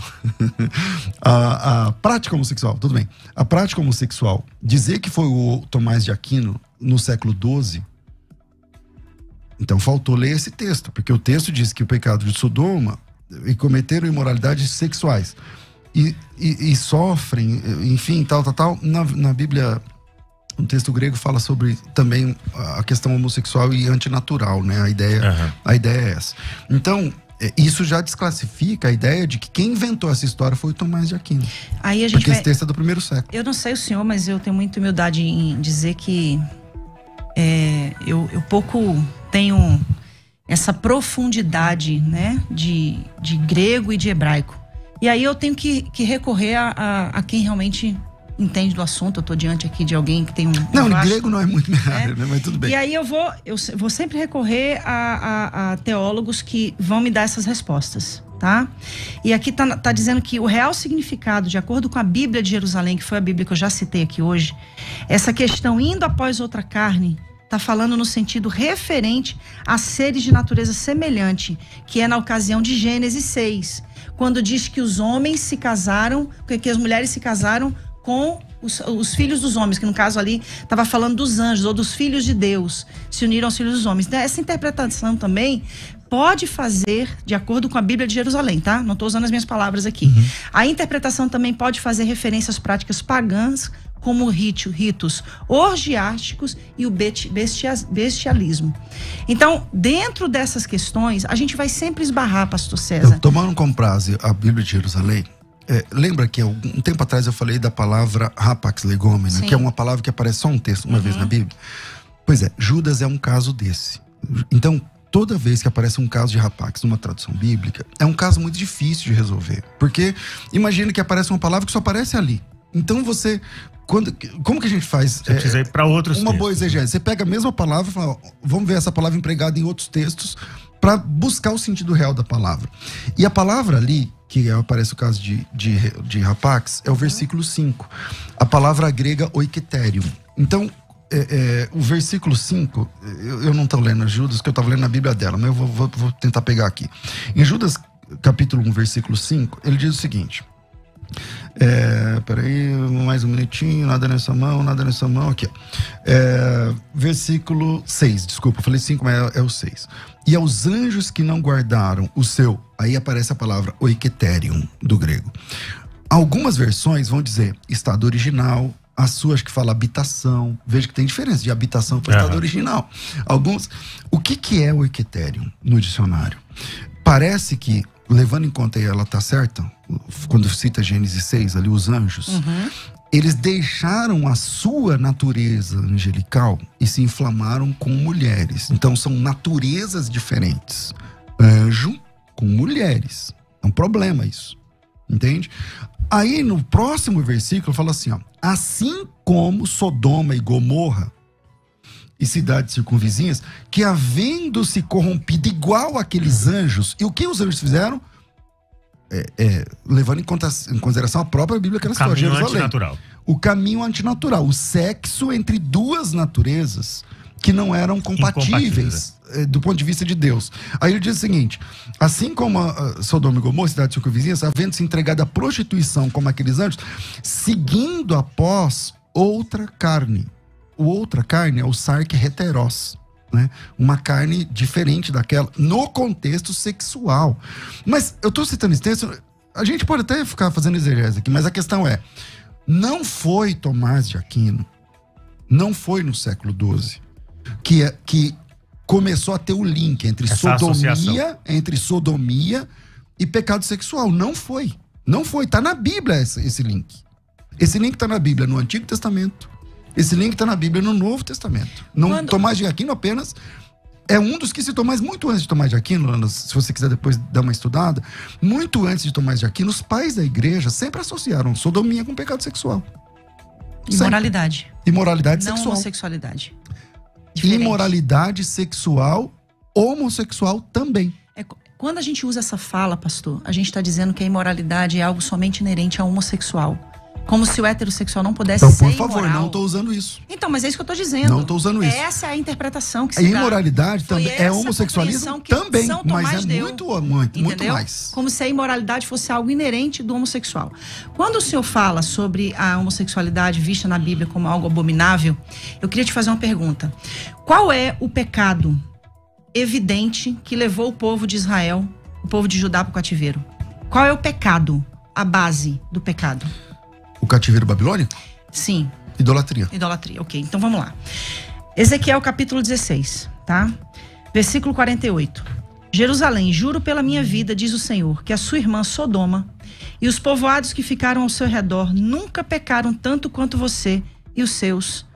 A prática homossexual, tudo bem. A prática homossexual, dizer que foi o Tomás de Aquino no século XII, então faltou ler esse texto, porque o texto diz que o pecado de Sodoma e cometeram imoralidades sexuais e sofrem, enfim, tal. Na Bíblia, o texto grego fala sobre também a questão homossexual e antinatural, né? A ideia é essa. Então, isso já desclassifica a ideia de que quem inventou essa história foi o Tomás de Aquino. Aí a gente porque esse texto é do primeiro século. Eu não sei o senhor, mas eu tenho muita humildade em dizer que eu pouco tenho essa profundidade, né, de grego e de hebraico. E aí eu tenho que recorrer a quem realmente entende do assunto. Eu estou diante aqui de alguém que tem Não, grego não é muito minha área, né? Mas tudo bem. E aí eu vou sempre recorrer a teólogos que vão me dar essas respostas, tá? E aqui tá dizendo que o real significado, de acordo com a Bíblia de Jerusalém, que foi a Bíblia que eu já citei aqui hoje, essa questão indo após outra carne, tá falando no sentido referente a seres de natureza semelhante, que é na ocasião de Gênesis 6, quando diz que os homens se casaram, que as mulheres se casaram com os filhos dos homens, que no caso ali estava falando dos anjos ou dos filhos de Deus, se uniram aos filhos dos homens. Então, essa interpretação também pode fazer, de acordo com a Bíblia de Jerusalém, tá? Não estou usando as minhas palavras aqui. A interpretação também pode fazer referência às práticas pagãs, como ritos orgiásticos e o bestialismo. Então, dentro dessas questões, a gente vai sempre esbarrar, pastor César. Tomando como base a Bíblia de Jerusalém, lembra que um tempo atrás eu falei da palavra rapax legomena, que é uma palavra que aparece só um texto, uma vez na Bíblia? Pois é, Judas é um caso desse. Então, toda vez que aparece um caso de rapax numa tradução bíblica, é um caso muito difícil de resolver. Porque imagina que aparece uma palavra que só aparece ali. Então você... como que a gente faz? Você precisa ir para outros uma textos. boa exegese. Você pega a mesma palavra e fala, vamos ver essa palavra empregada em outros textos para buscar o sentido real da palavra. E a palavra ali, que aparece o caso de rapax, é o versículo 5. A palavra grega oiketerium. Então, o versículo 5, eu não estou lendo Judas, que eu estava lendo na Bíblia dela, mas eu vou tentar pegar aqui. Em Judas, capítulo 1, versículo 5, ele diz o seguinte: Peraí, mais um minutinho. Nada nessa mão. Aqui, ó. Versículo 6, desculpa, eu falei 5, mas é o 6. E aos anjos que não guardaram o seu, aí aparece a palavra oiketerion, do grego. Algumas versões vão dizer estado original, a sua acho que fala habitação. Veja que tem diferença de habitação para estado original. O que é o oiketerion no dicionário? Parece que, levando em conta, e ela tá certa, quando cita Gênesis 6, ali os anjos, eles deixaram a sua natureza angelical e se inflamaram com mulheres. Então são naturezas diferentes. Anjo com mulheres. É um problema isso. Entende? Aí no próximo versículo fala assim, ó: assim como Sodoma e Gomorra e cidades circunvizinhas, que havendo se corrompido igual aqueles anjos, e o que os anjos fizeram? Levando em consideração a própria Bíblia que ela citou, Jerusalém. Antinatural. O caminho antinatural, o sexo entre duas naturezas que não eram compatíveis do ponto de vista de Deus. Aí ele diz o seguinte: assim como Sodoma e Gomorra, cidades circunvizinhas, havendo se entregado à prostituição como aqueles anjos, seguindo após outra carne. O outra carne é o sarque heteros, né? Uma carne diferente daquela, no contexto sexual. Mas eu estou citando esse texto, a gente pode até ficar fazendo exegese aqui, mas a questão é, não foi Tomás de Aquino, não foi no século XII, que começou a ter o link entre sodomia e pecado sexual. Não foi. Não foi. Tá na Bíblia esse link. Esse link tá na Bíblia no Antigo Testamento. Esse link tá na Bíblia no Novo Testamento. Tomás de Aquino apenas é um dos que citou, mas muito antes de Tomás de Aquino, Ana, se você quiser depois dar uma estudada, muito antes de Tomás de Aquino, os pais da igreja sempre associaram sodomia com pecado sexual. Imoralidade. Imoralidade não sexual. Homossexualidade. Diferente. Imoralidade sexual, homossexual também. Quando a gente usa essa fala, pastor, a gente está dizendo que a imoralidade é algo somente inerente ao homossexual. Como se o heterossexual não pudesse ser imoral. Então, por favor, não estou usando isso. Então, mas é isso que eu estou dizendo. Não estou usando isso. Essa é a interpretação que se dá. A imoralidade também é homossexualismo também, mas é muito mais. Como se a imoralidade fosse algo inerente do homossexual. Quando o senhor fala sobre a homossexualidade vista na Bíblia como algo abominável, eu queria te fazer uma pergunta. Qual é o pecado evidente que levou o povo de Israel, o povo de Judá para o cativeiro? Qual é o pecado, a base do pecado? O cativeiro babilônico? Sim. Idolatria. Idolatria, ok. Então vamos lá. Ezequiel capítulo 16, tá? Versículo 48. Jerusalém, juro pela minha vida, diz o Senhor, que a sua irmã Sodoma e os povoados que ficaram ao seu redor nunca pecaram tanto quanto você e os seus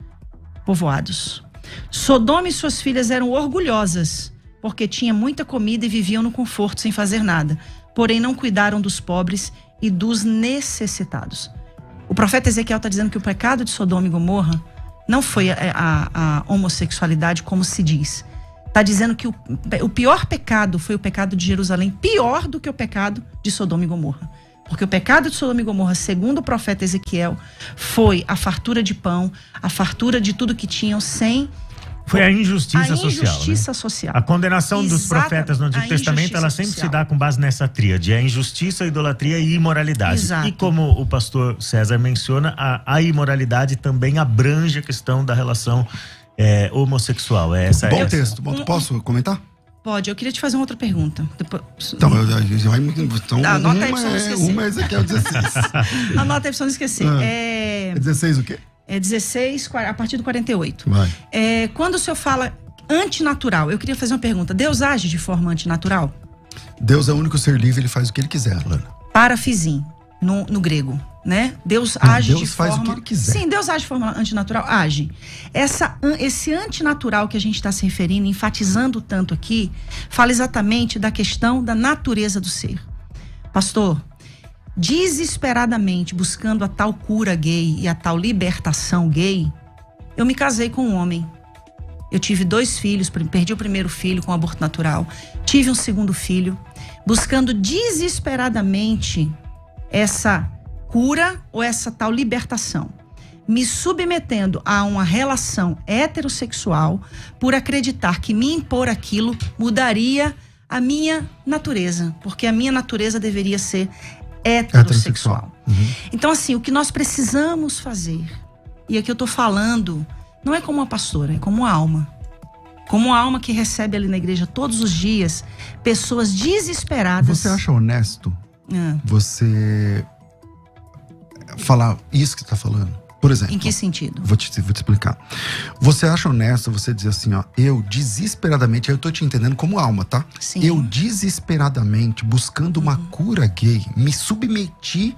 povoados. Sodoma e suas filhas eram orgulhosas, porque tinha muita comida e viviam no conforto sem fazer nada. Porém não cuidaram dos pobres e dos necessitados. O profeta Ezequiel está dizendo que o pecado de Sodoma e Gomorra não foi a homossexualidade, como se diz. Está dizendo que o pior pecado foi o pecado de Jerusalém, pior do que o pecado de Sodoma e Gomorra. Porque o pecado de Sodoma e Gomorra, segundo o profeta Ezequiel, foi a fartura de pão, a fartura de tudo que tinham sem... Foi a injustiça social. A injustiça social. A condenação dos profetas no Antigo Testamento, ela sempre se dá com base nessa tríade. A injustiça, a idolatria e a imoralidade. Exato. E como o pastor César menciona, a imoralidade também abrange a questão da relação homossexual. Bom texto. Posso comentar? Pode. Eu queria te fazer uma outra pergunta. Então, anota aí pra você não esquecer. Uma é Ezequiel 16. Anota aí pra você não esquecer. É 16 o quê? É 16, a partir do 48. Vai. Quando o senhor fala antinatural, eu queria fazer uma pergunta. Deus age de forma antinatural? Deus é o único ser livre, ele faz o que ele quiser, Lana. Parafisem, no grego, né? Deus age de forma... Deus faz o que ele quiser. Sim, Deus age de forma antinatural, age. Esse antinatural que a gente está se referindo, enfatizando tanto aqui, fala exatamente da questão da natureza do ser. Pastor, desesperadamente buscando a tal cura gay e a tal libertação gay, eu me casei com um homem. Eu tive 2 filhos, perdi o primeiro filho com aborto natural, tive um segundo filho, buscando desesperadamente essa cura ou essa tal libertação, me submetendo a uma relação heterossexual por acreditar que me impor aquilo mudaria a minha natureza, porque a minha natureza deveria ser heterossexual. Então, assim, o que nós precisamos fazer, e aqui eu tô falando, não é como uma pastora, é como uma alma. Como uma alma que recebe ali na igreja todos os dias pessoas desesperadas. Você acha honesto você falar isso que você tá falando? Por exemplo. Em que sentido? Vou te explicar. Você acha honesto você dizer assim, ó, eu desesperadamente, eu tô te entendendo como alma, tá? Sim. Eu desesperadamente, buscando uma cura gay, me submeti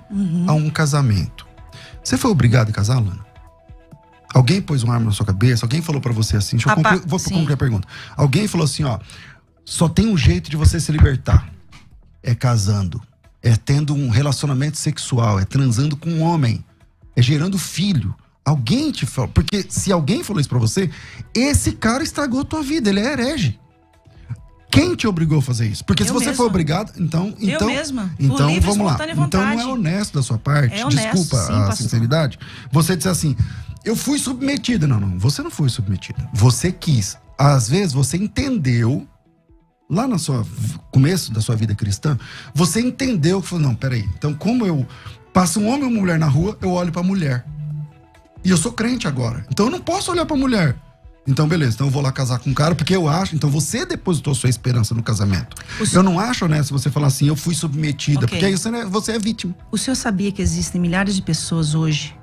a um casamento. Você foi obrigado a casar, Lana? Alguém pôs uma arma na sua cabeça? Alguém falou pra você assim? Vou concluir a pergunta. Alguém falou assim, ó, só tem um jeito de você se libertar. É casando. É tendo um relacionamento sexual. É transando com um homem. É gerando filho. Alguém te falou. Porque se alguém falou isso pra você, esse cara estragou a tua vida. Ele é herege. Quem te obrigou a fazer isso? Porque se você for obrigado, então eu mesma. Então livre, vamos lá. vontade. Então não é honesto da sua parte. É honesto, desculpa sim, a sinceridade. Você dizer assim, eu fui submetida. Não, você não foi submetida. Você quis. Às vezes você entendeu, lá no começo da sua vida cristã, você entendeu que falou, não, peraí. Então como eu passo um homem ou uma mulher na rua, eu olho pra mulher. E eu sou crente agora. Então eu não posso olhar pra mulher. Então, beleza, então eu vou lá casar com um cara, porque eu acho... Então você depositou sua esperança no casamento. Eu não acho honesto você falar assim, eu fui submetida, porque aí você é vítima. O senhor sabia que existem milhares de pessoas hoje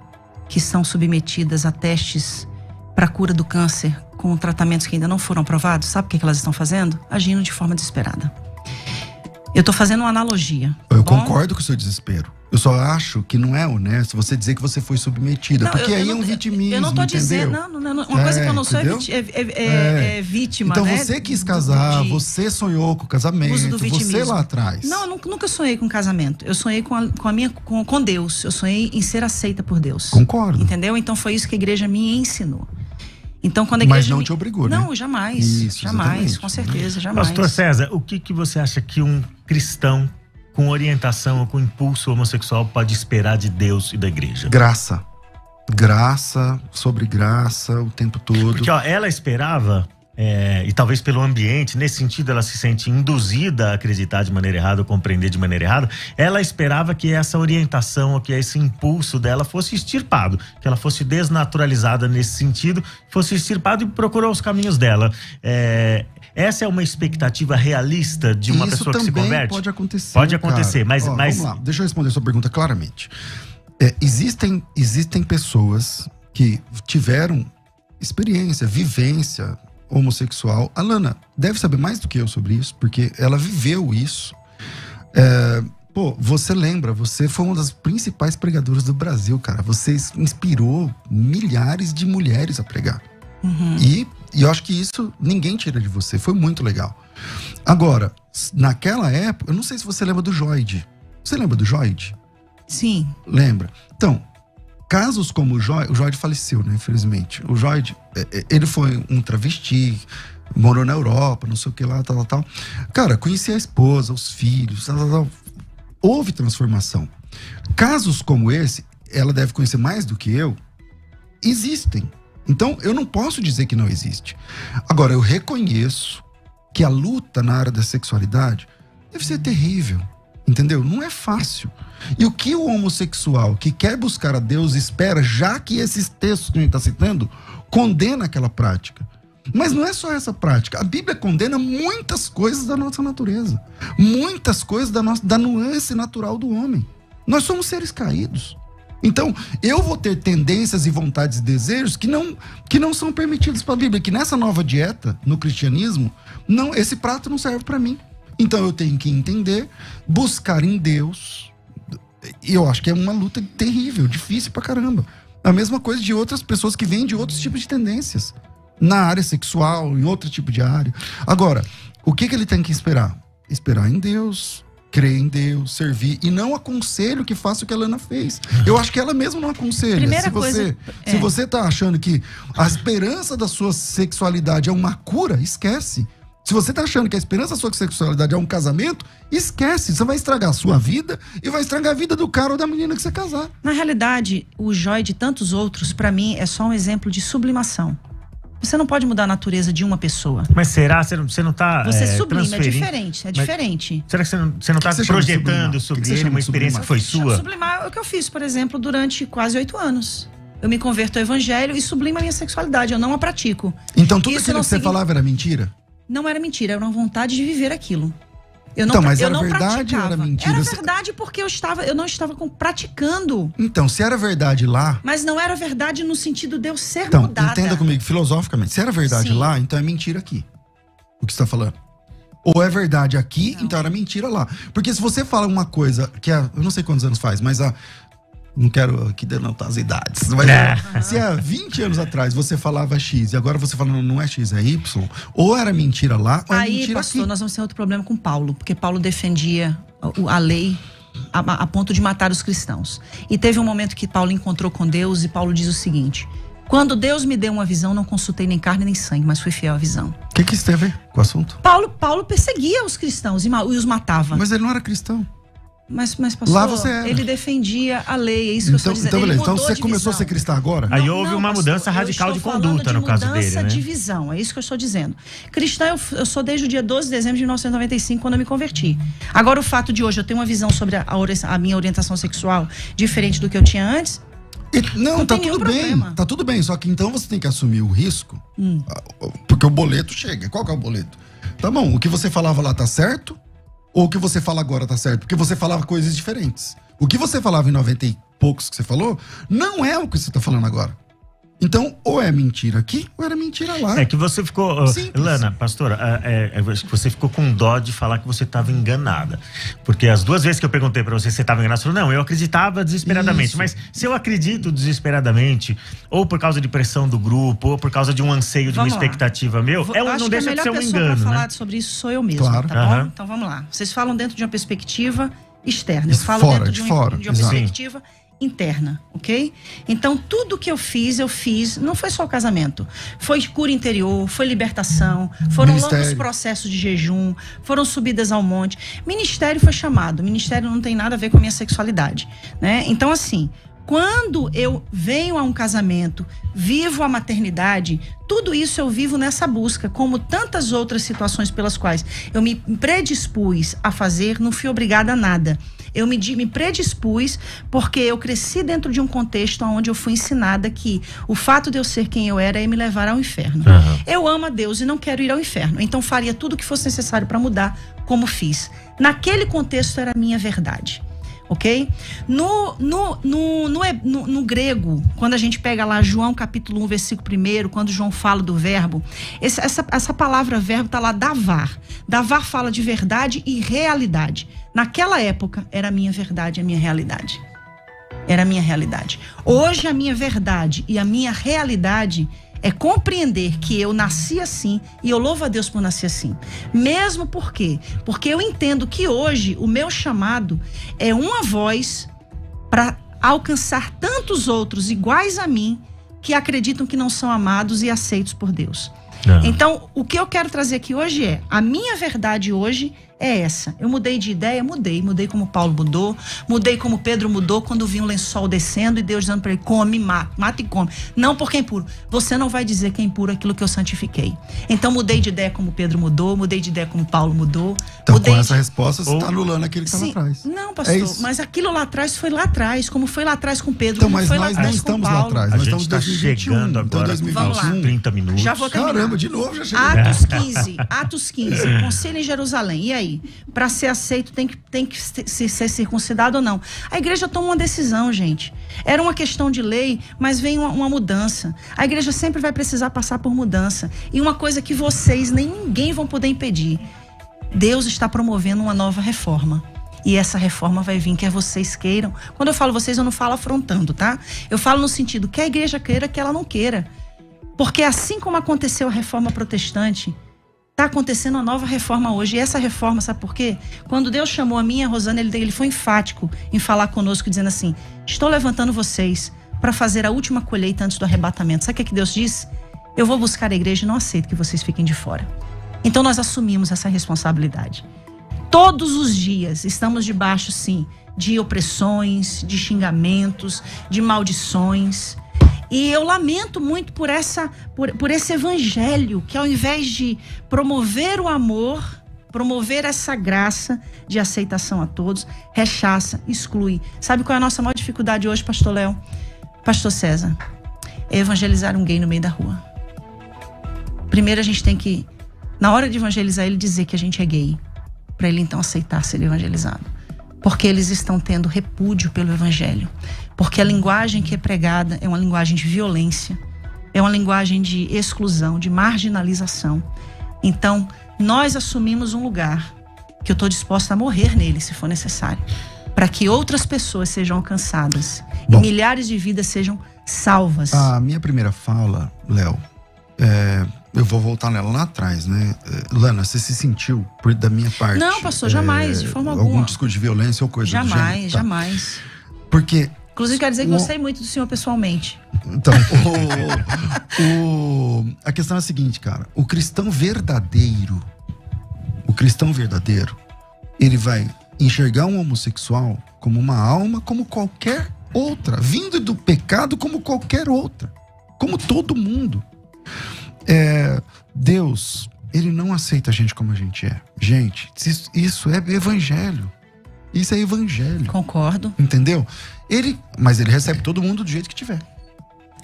que são submetidas a testes para cura do câncer com tratamentos que ainda não foram aprovados? Sabe o que elas estão fazendo? Agindo de forma desesperada. Eu tô fazendo uma analogia. Eu concordo com o seu desespero. Eu só acho que não é honesto você dizer que você foi submetida. Não, porque aí é um vitimismo, eu não tô dizendo... Não, uma coisa que eu não sou é vítima, então, né? Você quis casar, você sonhou com o casamento, você lá atrás. Não, eu nunca sonhei com casamento. Eu sonhei com Deus. Eu sonhei em ser aceita por Deus. Concordo. Entendeu? Então foi isso que a igreja me ensinou. Então, quando a igreja Mas não te obrigou, né? Não, jamais. Isso, jamais, exatamente. com certeza, jamais. Pastor César, o que você acha que um cristão com orientação ou com impulso homossexual pode esperar de Deus e da igreja? Graça. Graça sobre graça o tempo todo. Porque ela esperava, e talvez pelo ambiente, nesse sentido ela se sente induzida a acreditar de maneira errada ou compreender de maneira errada, ela esperava que essa orientação, ou que esse impulso dela fosse extirpado, que ela fosse desnaturalizada nesse sentido, fosse extirpado e procurou os caminhos dela. Essa é uma expectativa realista de uma pessoa que se converte? Pode acontecer. Pode acontecer, mas... Vamos lá, deixa eu responder a sua pergunta claramente. Existem pessoas que tiveram experiência, vivência homossexual. A Lana deve saber mais do que eu sobre isso, porque ela viveu isso. Você lembra, você foi uma das principais pregadoras do Brasil, cara. Você inspirou milhares de mulheres a pregar. E eu acho que isso ninguém tira de você. Foi muito legal. Agora, naquela época, eu não sei se você lembra do Joide. Você lembra do Joide? Sim. Lembra? Então, casos como o Joide faleceu, né? Infelizmente. O Joide, ele foi um travesti, morou na Europa, não sei o que lá, tal. Cara, conhecia a esposa, os filhos, tal. Houve transformação. Casos como esse, ela deve conhecer mais do que eu, existem. Então, eu não posso dizer que não existe. Agora, eu reconheço que a luta na área da sexualidade deve ser terrível, entendeu? Não é fácil. E o que o homossexual que quer buscar a Deus espera, já que esses textos que a gente está citando, condena aquela prática. Mas não é só essa prática. A Bíblia condena muitas coisas da nossa natureza. Muitas coisas da nuance natural do homem. Nós somos seres caídos. Então, eu vou ter tendências e vontades e desejos que não são permitidos para a Bíblia. Que nessa nova dieta, no cristianismo, esse prato não serve para mim. Então, eu tenho que entender, buscar em Deus. E eu acho que é uma luta terrível, difícil pra caramba. A mesma coisa de outras pessoas que vêm de outros tipos de tendências. Na área sexual, em outro tipo de área. Agora, o que ele tem que esperar? Esperar em Deus, crer em Deus, servir. E não aconselho que faça o que a Lana fez. Eu acho que ela mesma não aconselha. Se você tá achando que a esperança da sua sexualidade é uma cura, esquece. Se você tá achando que a esperança da sua sexualidade é um casamento, esquece. Você vai estragar a sua vida e vai estragar a vida do cara ou da menina que você casar. Na realidade, o Joy de tantos outros, pra mim, é só um exemplo de sublimação. Você não pode mudar a natureza de uma pessoa. Mas será? Você não tá Você sublima, é transferindo? diferente, é diferente. Será que você não tá você chama de projetando sublimar? sobre O que você ele chama uma de experiência que foi sua? Sublimar é o que eu fiz, por exemplo, durante quase 8 anos. Eu me converto ao evangelho e sublimo a minha sexualidade, eu não a pratico. Então tudo Isso aquilo não que você falava era mentira? Não era mentira, era uma vontade de viver aquilo. Eu não, Então, mas eu era não verdade ou praticava. era mentira? Era verdade porque eu não estava praticando. Então, se era verdade lá... Mas não era verdade no sentido de eu ser Então, mudada. entenda comigo, filosoficamente. Se era verdade Sim. lá, então é mentira aqui. O que você tá falando. Ou é verdade aqui, Não. então era mentira lá. Porque se você fala uma coisa que eu não sei quantos anos faz, mas não quero aqui denotar as idades. Mas se há 20 anos atrás você falava X e agora você fala não é X, é Y, ou era mentira lá, ou é Aí, mentira pastor, aqui. nós vamos ter outro problema com Paulo, porque Paulo defendia a lei a ponto de matar os cristãos. E teve um momento que Paulo encontrou com Deus e Paulo diz o seguinte: quando Deus me deu uma visão, não consultei nem carne nem sangue, mas fui fiel à visão. O que isso tem a ver com o assunto? Paulo perseguia os cristãos e os matava. Mas ele não era cristão. Mas pastor, Lá você era. ele defendia a lei, é isso que eu estou dizendo. Então, Ele beleza. Então mudou você de começou a visão. ser cristã agora? Aí houve uma pastor, mudança eu radical de estou conduta falando no caso dele, mudança né? de visão, é isso que eu estou dizendo. Cristã, eu sou desde o dia 12 de dezembro de 1995, quando eu me converti. Agora, o fato de hoje eu ter uma visão sobre a minha orientação sexual diferente do que eu tinha antes, Não, tá tem nenhum tudo bem. problema. Tá tudo bem. Só que então você tem que assumir o risco. Porque o boleto chega. Qual que é o boleto? Tá bom, o que você falava lá tá certo? Ou o que você fala agora tá certo? Porque você falava coisas diferentes. O que você falava em 90 e poucos que você falou, não é o que você tá falando agora. Então, ou é mentira aqui, ou era mentira lá. É que você ficou... Simples. Lana, pastora, acho que você ficou com dó de falar que você estava enganada. Porque as 2 vezes que eu perguntei pra você se você estava enganada, você falou, não, eu acreditava desesperadamente. Isso. Mas se eu acredito desesperadamente, ou por causa de pressão do grupo, ou por causa de um anseio, de uma Vamos lá. expectativa meu, eu acho não que a deixa de melhor ser um pessoa engano, para falar né? sobre isso sou eu mesma, Claro. tá bom? Aham. Então vamos lá. Vocês falam dentro de uma perspectiva externa. Isso Eu falo fora, dentro de de fora, uma exato. perspectiva interna, ok? Então, tudo que eu fiz, não foi só o casamento. Foi cura interior, foi libertação, foram Ministério. longos processos de jejum, foram subidas ao monte. Ministério foi chamado. Ministério não tem nada a ver com a minha sexualidade, né? Então, assim, quando eu venho a um casamento, vivo a maternidade, tudo isso eu vivo nessa busca, como tantas outras situações pelas quais eu me predispus a fazer, não fui obrigada a nada. Eu me predispus porque eu cresci dentro de um contexto onde eu fui ensinada que o fato de eu ser quem eu era ia me levar ao inferno. Uhum. Eu amo a Deus e não quero ir ao inferno, então faria tudo o que fosse necessário para mudar, como fiz. Naquele contexto era a minha verdade. Ok? No grego, quando a gente pega lá João capítulo 1, versículo 1, quando João fala do verbo, essa palavra verbo está lá, davar. Davar fala de verdade e realidade. Naquela época, era a minha verdade, a minha realidade. Era a minha realidade. Hoje, a minha verdade e a minha realidade é compreender que eu nasci assim e eu louvo a Deus por nascer assim. Mesmo porque eu entendo que hoje o meu chamado é uma voz para alcançar tantos outros iguais a mim que acreditam que não são amados e aceitos por Deus. Uhum. Então, o que eu quero trazer aqui hoje é, a minha verdade hoje é essa. Eu mudei de ideia, mudei como Paulo mudou, mudei como Pedro mudou quando vi um lençol descendo e Deus dizendo para ele, come, mata e come. Não porque é impuro. Você não vai dizer que é impuro aquilo que eu santifiquei. Então mudei de ideia como Pedro mudou, mudei de ideia como Paulo mudou. Então, mudei com essa de... resposta, você está anulando aquele que estava Sim. atrás. Não, pastor, É isso. mas aquilo lá atrás foi lá atrás, como foi lá atrás com Pedro, Então, como mas foi lá nós não atrás com estamos lá Paulo. atrás. A Nós gente estamos em está 2021. chegando Então, agora, 2021. 30 minutos. Já vou terminar. Caramba, de novo já chegou. Atos 15, concílio em Jerusalém. E aí? Para ser aceito tem que ser circuncidado ou não? A igreja toma uma decisão, gente. Era uma questão de lei, mas vem uma mudança. A igreja sempre vai precisar passar por mudança. E uma coisa que vocês nem ninguém vão poder impedir. Deus está promovendo uma nova reforma. E essa reforma vai vir, quer vocês queiram. Quando eu falo vocês, eu não falo afrontando, tá? Eu falo no sentido que a igreja queira, que ela não queira. Porque assim como aconteceu a reforma protestante, está acontecendo uma nova reforma hoje. E essa reforma, sabe por quê? Quando Deus chamou a mim e a Rosana, ele foi enfático em falar conosco, dizendo assim, estou levantando vocês para fazer a última colheita antes do arrebatamento. Sabe o que Deus disse? Eu vou buscar a igreja e não aceito que vocês fiquem de fora. Então nós assumimos essa responsabilidade. Todos os dias estamos debaixo, sim, de opressões, de xingamentos, de maldições. E eu lamento muito por esse evangelho que, ao invés de promover o amor, promover essa graça de aceitação a todos, rechaça, exclui. Sabe qual é a nossa maior dificuldade hoje, pastor Léo? Pastor César? É evangelizar um gay no meio da rua. Primeiro a gente tem que, na hora de evangelizar ele, dizer que a gente é gay, para ele então aceitar ser evangelizado. Porque eles estão tendo repúdio pelo evangelho. Porque a linguagem que é pregada é uma linguagem de violência, é uma linguagem de exclusão, de marginalização. Então, nós assumimos um lugar que eu estou disposta a morrer nele, se for necessário, para que outras pessoas sejam alcançadas. Bom, e milhares de vidas sejam salvas. A minha primeira fala, Léo, eu vou voltar nela lá atrás, né? Lana, você se sentiu, da minha parte... Não, pastor, jamais, de forma alguma. Algum discurso de violência ou coisa do gênero? Jamais, tá. Jamais. Porque... Inclusive, quero dizer que gostei muito do senhor pessoalmente. Então, a questão é a seguinte, cara. O cristão verdadeiro, ele vai enxergar um homossexual como uma alma, como qualquer outra, vindo do pecado como qualquer outra, como todo mundo. Deus, ele não aceita a gente como a gente é. Gente, isso é evangelho. Isso é evangelho. Concordo. Entendeu? Mas ele recebe todo mundo do jeito que tiver.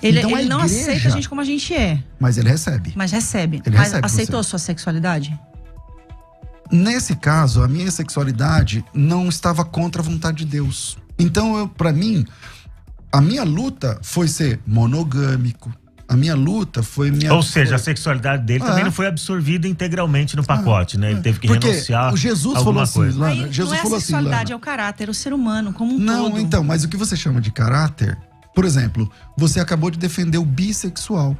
Ele Então, não aceita a gente como a gente é. Mas ele recebe. Mas recebe. Ele Mas recebe aceitou você. a sua sexualidade? Nesse caso, a minha sexualidade não estava contra a vontade de Deus. Então, pra mim, a minha luta foi ser monogâmico. A minha luta foi... Ou seja, a sexualidade dele também não foi absorvida integralmente no pacote, né? Ele teve que renunciar o Jesus alguma falou assim, coisa. Lana, Jesus não é falou a sexualidade, assim, é o caráter, o ser humano como um todo. Não, então, mas o que você chama de caráter... Por exemplo, você acabou de defender o bissexual.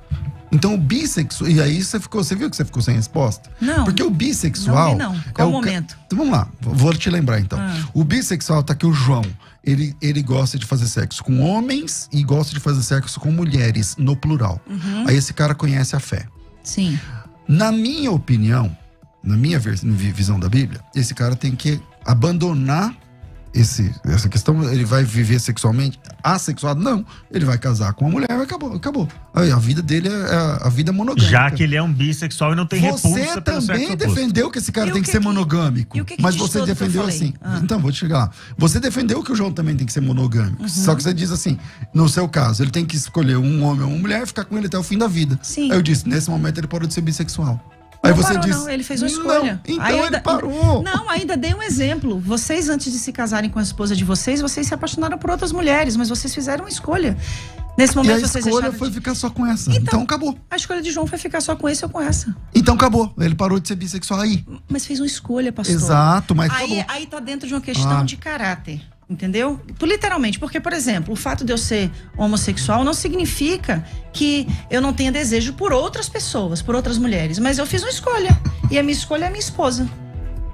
Então o bissexual... E aí você viu que você ficou sem resposta? Não. Porque o bissexual... Não. Qual o momento? Então vamos lá, vou te lembrar então. O bissexual tá aqui, o João. Ele gosta de fazer sexo com homens e gosta de fazer sexo com mulheres, no plural. Aí esse cara conhece a fé. Sim. Na minha opinião, na minha visão da Bíblia, esse cara tem que abandonar essa questão. Ele vai viver sexualmente assexuado? Não. Ele vai casar com uma mulher e acabou. Aí, a vida dele é a vida monogâmica. Já que ele é um bissexual e não tem repulsa pelo sexo oposto. Você também defendeu que esse cara tem que ser monogâmico. Mas você defendeu assim. Então, vou te chegar lá. Você defendeu que o João também tem que ser monogâmico. Só que você diz assim, no seu caso, ele tem que escolher um homem ou uma mulher e ficar com ele até o fim da vida. Sim. Aí eu disse, nesse momento ele parou de ser bissexual. Aí não você parou, disse, não, ele fez uma escolha. Não, então ele parou. Não, ainda dei um exemplo. Vocês, antes de se casarem com a esposa de vocês se apaixonaram por outras mulheres, mas vocês fizeram uma escolha. Nesse momento, e a escolha foi ficar só com essa. Então acabou. A escolha de João foi ficar só com esse ou com essa. Então acabou. Ele parou de ser bissexual aí. Mas fez uma escolha, pastor. Exato, mas acabou. Aí tá dentro de uma questão de caráter. Entendeu? Literalmente, porque, por exemplo, o fato de eu ser homossexual não significa que eu não tenha desejo por outras pessoas, por outras mulheres. Mas eu fiz uma escolha. E a minha escolha é a minha esposa.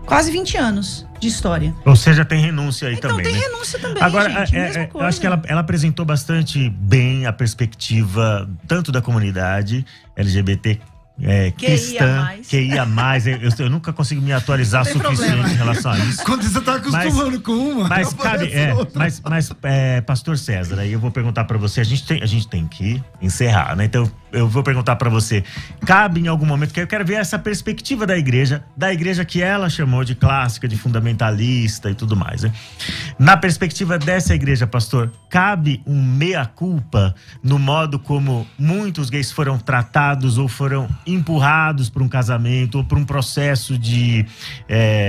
Quase 20 anos de história. Ou seja, tem renúncia aí então, também. Tem né? renúncia também. Agora, gente, mesma coisa. eu acho que ela apresentou bastante bem a perspectiva tanto da comunidade LGBT cristã, QIA+. Eu nunca consigo me atualizar o suficiente em relação a isso. Quando você tá acostumando com uma, mas cabe, Pastor César, aí eu vou perguntar para você, a gente tem que encerrar, né? Então eu vou perguntar para você, cabe em algum momento, que eu quero ver essa perspectiva da igreja que ela chamou de clássica, de fundamentalista e tudo mais, né? Na perspectiva dessa igreja, pastor, cabe um meia-culpa no modo como muitos gays foram tratados ou foram empurrados para um casamento ou para um processo de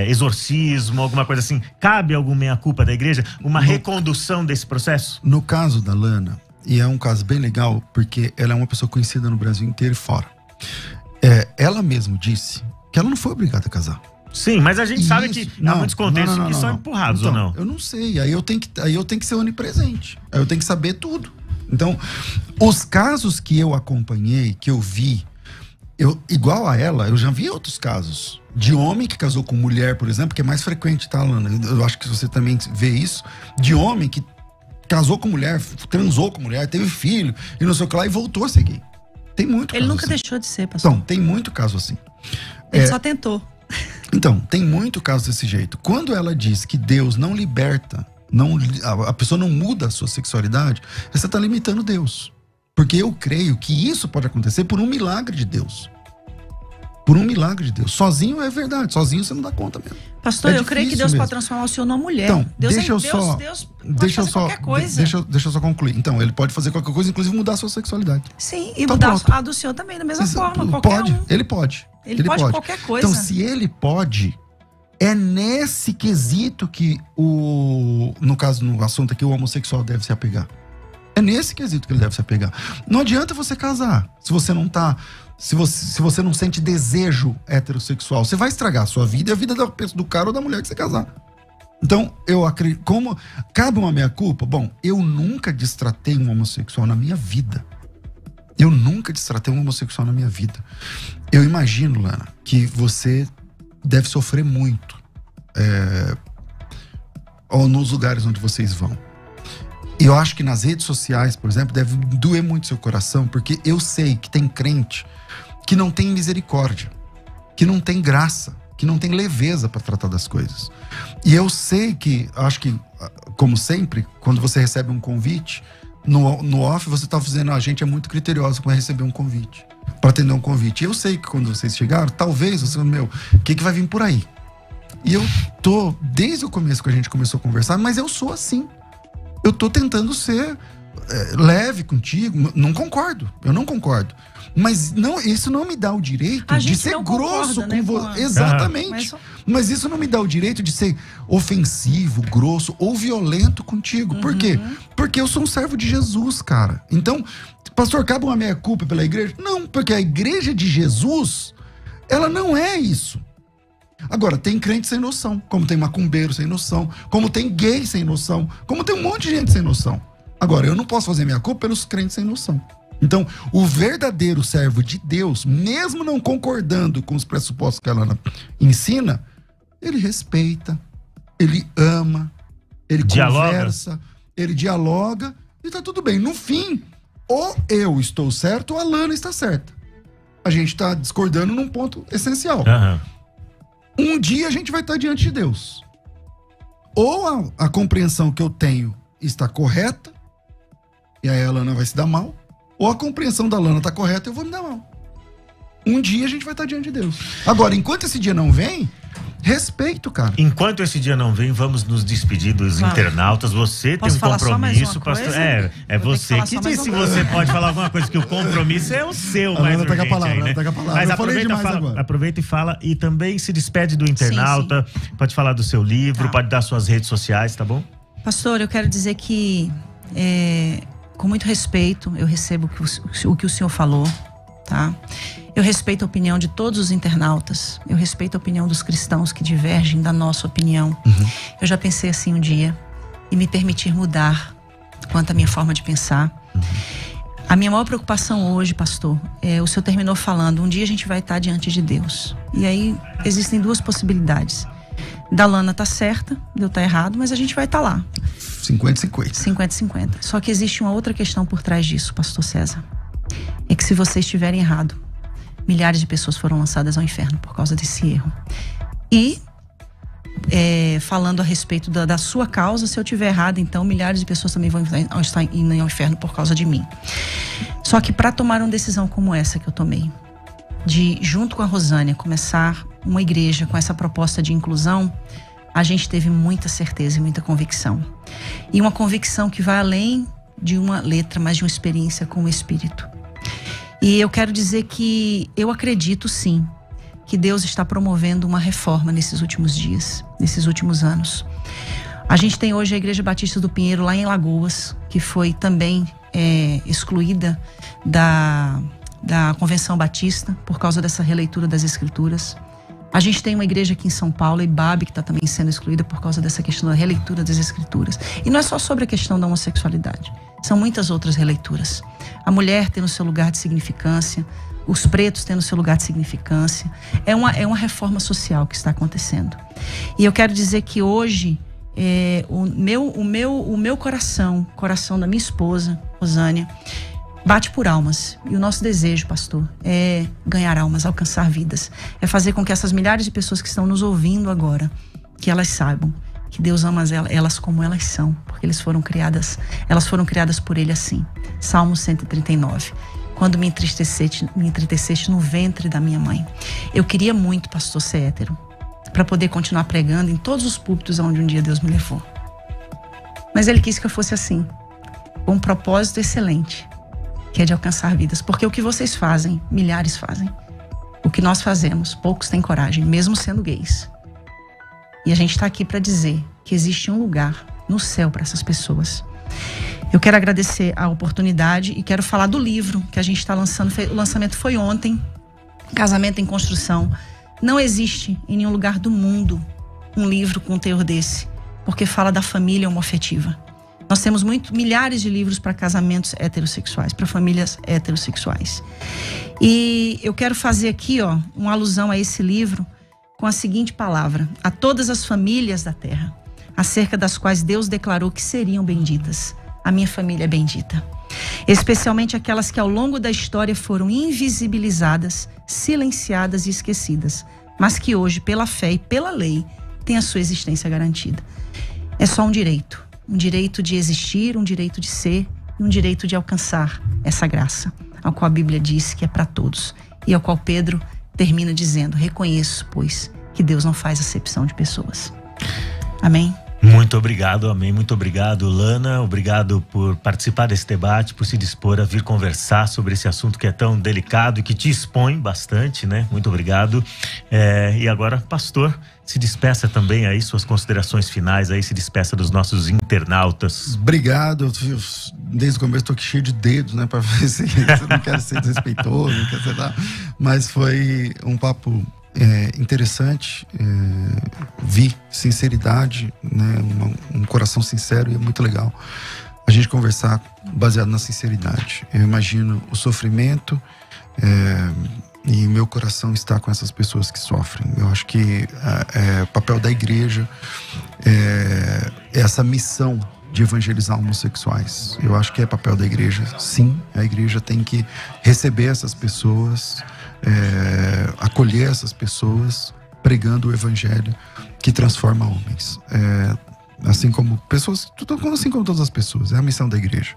exorcismo, alguma coisa assim. Cabe alguma meia-culpa da igreja? Uma recondução desse processo? No caso da Lana, e é um caso bem legal, porque ela é uma pessoa conhecida no Brasil inteiro e fora. Ela mesma disse que ela não foi obrigada a casar. Sim, mas a gente sabe que há muitos contextos que são empurrados, então, ou não? Eu não sei, aí eu tenho que ser onipresente. Aí eu tenho que saber tudo. Então, os casos que eu acompanhei, que eu vi, igual a ela, eu já vi outros casos. De homem que casou com mulher, por exemplo, que é mais frequente, tá, Lana? Eu acho que você também vê isso. De homem que casou com mulher, transou com mulher, teve filho, e não sei o que lá, e voltou a ser gay. Tem muito Ele caso nunca assim. deixou de ser, pastor. Então, tem muito caso assim. Ele só tentou. Então, tem muito caso desse jeito. Quando ela diz que Deus não liberta, a pessoa não muda a sua sexualidade, você está limitando Deus. Porque eu creio que isso pode acontecer por um milagre de Deus. Por um milagre de Deus. Sozinho é verdade, sozinho você não dá conta mesmo. Pastor, eu creio que Deus pode transformar o senhor numa mulher. Então, Deus deixa eu qualquer coisa. Deixa eu só concluir. Então, ele pode fazer qualquer coisa, inclusive mudar a sua sexualidade. Sim, e mudar a do senhor também, da mesma forma. Pode, ele pode. Ele pode qualquer coisa. Então, se ele pode, é nesse quesito que no caso, no assunto aqui, o homossexual deve se apegar. É nesse quesito que ele deve se apegar. Não adianta você casar se você não tá... Se você não sente desejo heterossexual, você vai estragar a sua vida e a vida do cara ou da mulher que você casar. Então, eu acredito... Como cabe uma meia-culpa? Bom, eu nunca destratei um homossexual na minha vida. Eu imagino, Lana, que você deve sofrer muito nos lugares onde vocês vão. E eu acho que nas redes sociais, por exemplo, deve doer muito seu coração, porque eu sei que tem crente que não tem misericórdia, que não tem graça, que não tem leveza para tratar das coisas. E eu sei que, acho que, como sempre, quando você recebe um convite, no off você tá dizendo, a gente é muito criteriosa para receber um convite, para atender um convite. E eu sei que quando vocês chegaram, talvez você, o que vai vir por aí? E eu tô, desde o começo que a gente começou a conversar, mas eu sou assim. Eu tô tentando ser leve contigo. Não concordo. Eu não concordo. Mas isso não me dá o direito de ser grosso com você. Exatamente. Mas isso não me dá o direito de ser ofensivo, grosso ou violento contigo. Por quê? Porque eu sou um servo de Jesus, cara. Então, pastor, cabe uma meia-culpa pela igreja? Não, porque a igreja de Jesus, ela não é isso. Agora, tem crente sem noção, como tem macumbeiro sem noção, como tem gay sem noção, como tem um monte de gente sem noção. Agora, eu não posso fazer minha culpa pelos crentes sem noção. Então, o verdadeiro servo de Deus, mesmo não concordando com os pressupostos que ela ensina, ele respeita, ele ama, ele conversa, ele dialoga e tá tudo bem. No fim, ou eu estou certo ou a Lana está certa. A gente tá discordando num ponto essencial. Um dia a gente vai estar diante de Deus. Ou a compreensão que eu tenho está correta, e aí a Lana vai se dar mal, ou a compreensão da Lana está correta e eu vou me dar mal. Um dia a gente vai estar diante de Deus. Agora, enquanto esse dia não vem, respeito, cara. Enquanto esse dia não vem, vamos nos despedir dos internautas. Você tem um compromisso, pastor. É você que diz se você pode falar alguma coisa, que o compromisso é o seu, mais urgente aí, né? Mas aproveita e fala, e também se despede do internauta, pode falar do seu livro, pode dar suas redes sociais, tá bom? Pastor, eu quero dizer que com muito respeito eu recebo o que o senhor falou, tá? Eu respeito a opinião de todos os internautas. Eu respeito a opinião dos cristãos que divergem da nossa opinião. Eu já pensei assim um dia e me permitir mudar quanto à minha forma de pensar. A minha maior preocupação hoje, pastor, o senhor terminou falando, um dia a gente vai estar diante de Deus. E aí existem duas possibilidades. Da Lana tá certa, de eu tá errado, mas a gente vai estar lá. 50-50. 50-50. Só que existe uma outra questão por trás disso, pastor César. É que se vocês estiverem errado, milhares de pessoas foram lançadas ao inferno por causa desse erro. E, falando a respeito da sua causa, se eu estiver errado, então milhares de pessoas também vão estar indo ao inferno por causa de mim. Só que para tomar uma decisão como essa que eu tomei, de, junto com a Rosânia, começar uma igreja com essa proposta de inclusão, a gente teve muita certeza e muita convicção. E uma convicção que vai além de uma letra, mas de uma experiência com o Espírito. E eu quero dizer que eu acredito sim que Deus está promovendo uma reforma nesses últimos dias, nesses últimos anos. A gente tem hoje a Igreja Batista do Pinheiro lá em Lagoas, que foi também excluída da Convenção Batista por causa dessa releitura das Escrituras. A gente tem uma igreja aqui em São Paulo, Ibabe, que está também sendo excluída por causa dessa questão da releitura das Escrituras. E não é só sobre a questão da homossexualidade. São muitas outras releituras. A mulher tem o seu lugar de significância, os pretos têm o seu lugar de significância. É uma reforma social que está acontecendo. E eu quero dizer que hoje, o meu coração da minha esposa, Rosânia, bate por almas. E o nosso desejo, pastor, é ganhar almas, alcançar vidas. É fazer com que essas milhares de pessoas que estão nos ouvindo agora, que elas saibam que Deus ama elas como elas são, porque elas foram criadas por Ele assim. Salmo 139. Quando me entristeceste no ventre da minha mãe. Eu queria muito, pastor, ser hétero, para poder continuar pregando em todos os púlpitos onde um dia Deus me levou. Mas Ele quis que eu fosse assim, com um propósito excelente, que é de alcançar vidas. Porque o que vocês fazem, milhares fazem. O que nós fazemos, poucos têm coragem, mesmo sendo gays. E a gente está aqui para dizer que existe um lugar no céu para essas pessoas. Eu quero agradecer a oportunidade e quero falar do livro que a gente está lançando. O lançamento foi ontem, Casamento em Construção. Não existe em nenhum lugar do mundo um livro com um teor desse, porque fala da família homoafetiva. Nós temos milhares de livros para casamentos heterossexuais, para famílias heterossexuais. E eu quero fazer aqui, uma alusão a esse livro com a seguinte palavra: a todas as famílias da terra, acerca das quais Deus declarou que seriam benditas. A minha família é bendita. Especialmente aquelas que ao longo da história foram invisibilizadas, silenciadas e esquecidas, mas que hoje, pela fé e pela lei, têm a sua existência garantida. É só um direito de existir, um direito de ser e um direito de alcançar essa graça, ao qual a Bíblia diz que é para todos e ao qual Pedro termina dizendo: reconheço, pois, que Deus não faz acepção de pessoas. Amém? Muito obrigado, amém. Muito obrigado, Lana. Obrigado por participar desse debate, por se dispor a vir conversar sobre esse assunto que é tão delicado e que te expõe bastante, né? Muito obrigado. E agora, pastor, se despeça também aí, suas considerações finais aí, se despeça dos nossos internautas. Obrigado. Desde o começo estou aqui cheio de dedos, né? Para ver se eu não quero ser desrespeitoso, não quero ser lá. Mas foi um papo interessante, vi sinceridade, né, um coração sincero, e é muito legal a gente conversar baseado na sinceridade. Eu imagino o sofrimento e meu coração está com essas pessoas que sofrem. Eu acho que o papel da igreja é essa missão de evangelizar homossexuais. Eu acho que é papel da igreja, sim. A igreja tem que receber essas pessoas, acolher essas pessoas, pregando o evangelho que transforma homens. Assim como pessoas, assim como todas as pessoas. É a missão da igreja.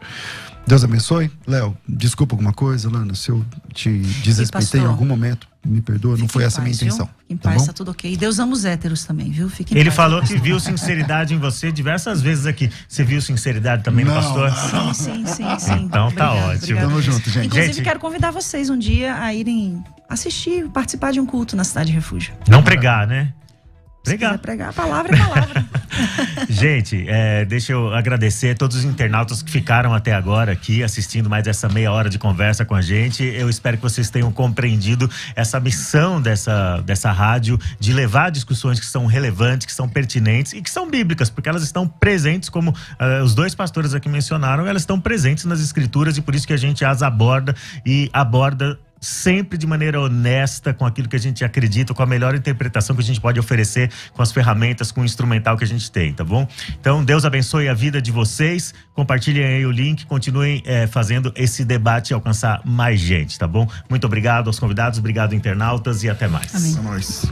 Deus abençoe. Léo, desculpa alguma coisa, Lana, se eu te desrespeitei em algum momento, me perdoa, não foi essa a minha intenção. Fique em paz, tá tudo ok. E Deus ama os héteros também, viu? Fique em Ele paz. falou que viu sinceridade em você diversas vezes aqui. Você viu sinceridade também no pastor? Sim. Então tá ótimo. Tamo junto, gente. Inclusive, quero convidar vocês um dia a irem assistir, participar de um culto na Cidade de Refúgio. Não pregar, né? Pregar. A palavra é palavra. Gente, deixa eu agradecer a todos os internautas que ficaram até agora aqui assistindo mais essa meia hora de conversa com a gente. Eu espero que vocês tenham compreendido essa missão dessa rádio de levar discussões que são relevantes, que são pertinentes e que são bíblicas, porque elas estão presentes, como os dois pastores aqui mencionaram, elas estão presentes nas escrituras, e por isso que a gente as aborda sempre de maneira honesta, com aquilo que a gente acredita, com a melhor interpretação que a gente pode oferecer, com as ferramentas, com o instrumental que a gente tem, tá bom? Então, Deus abençoe a vida de vocês, compartilhem aí o link, continuem fazendo esse debate alcançar mais gente, tá bom? Muito obrigado aos convidados, obrigado internautas, e até mais. Amém. É nóis.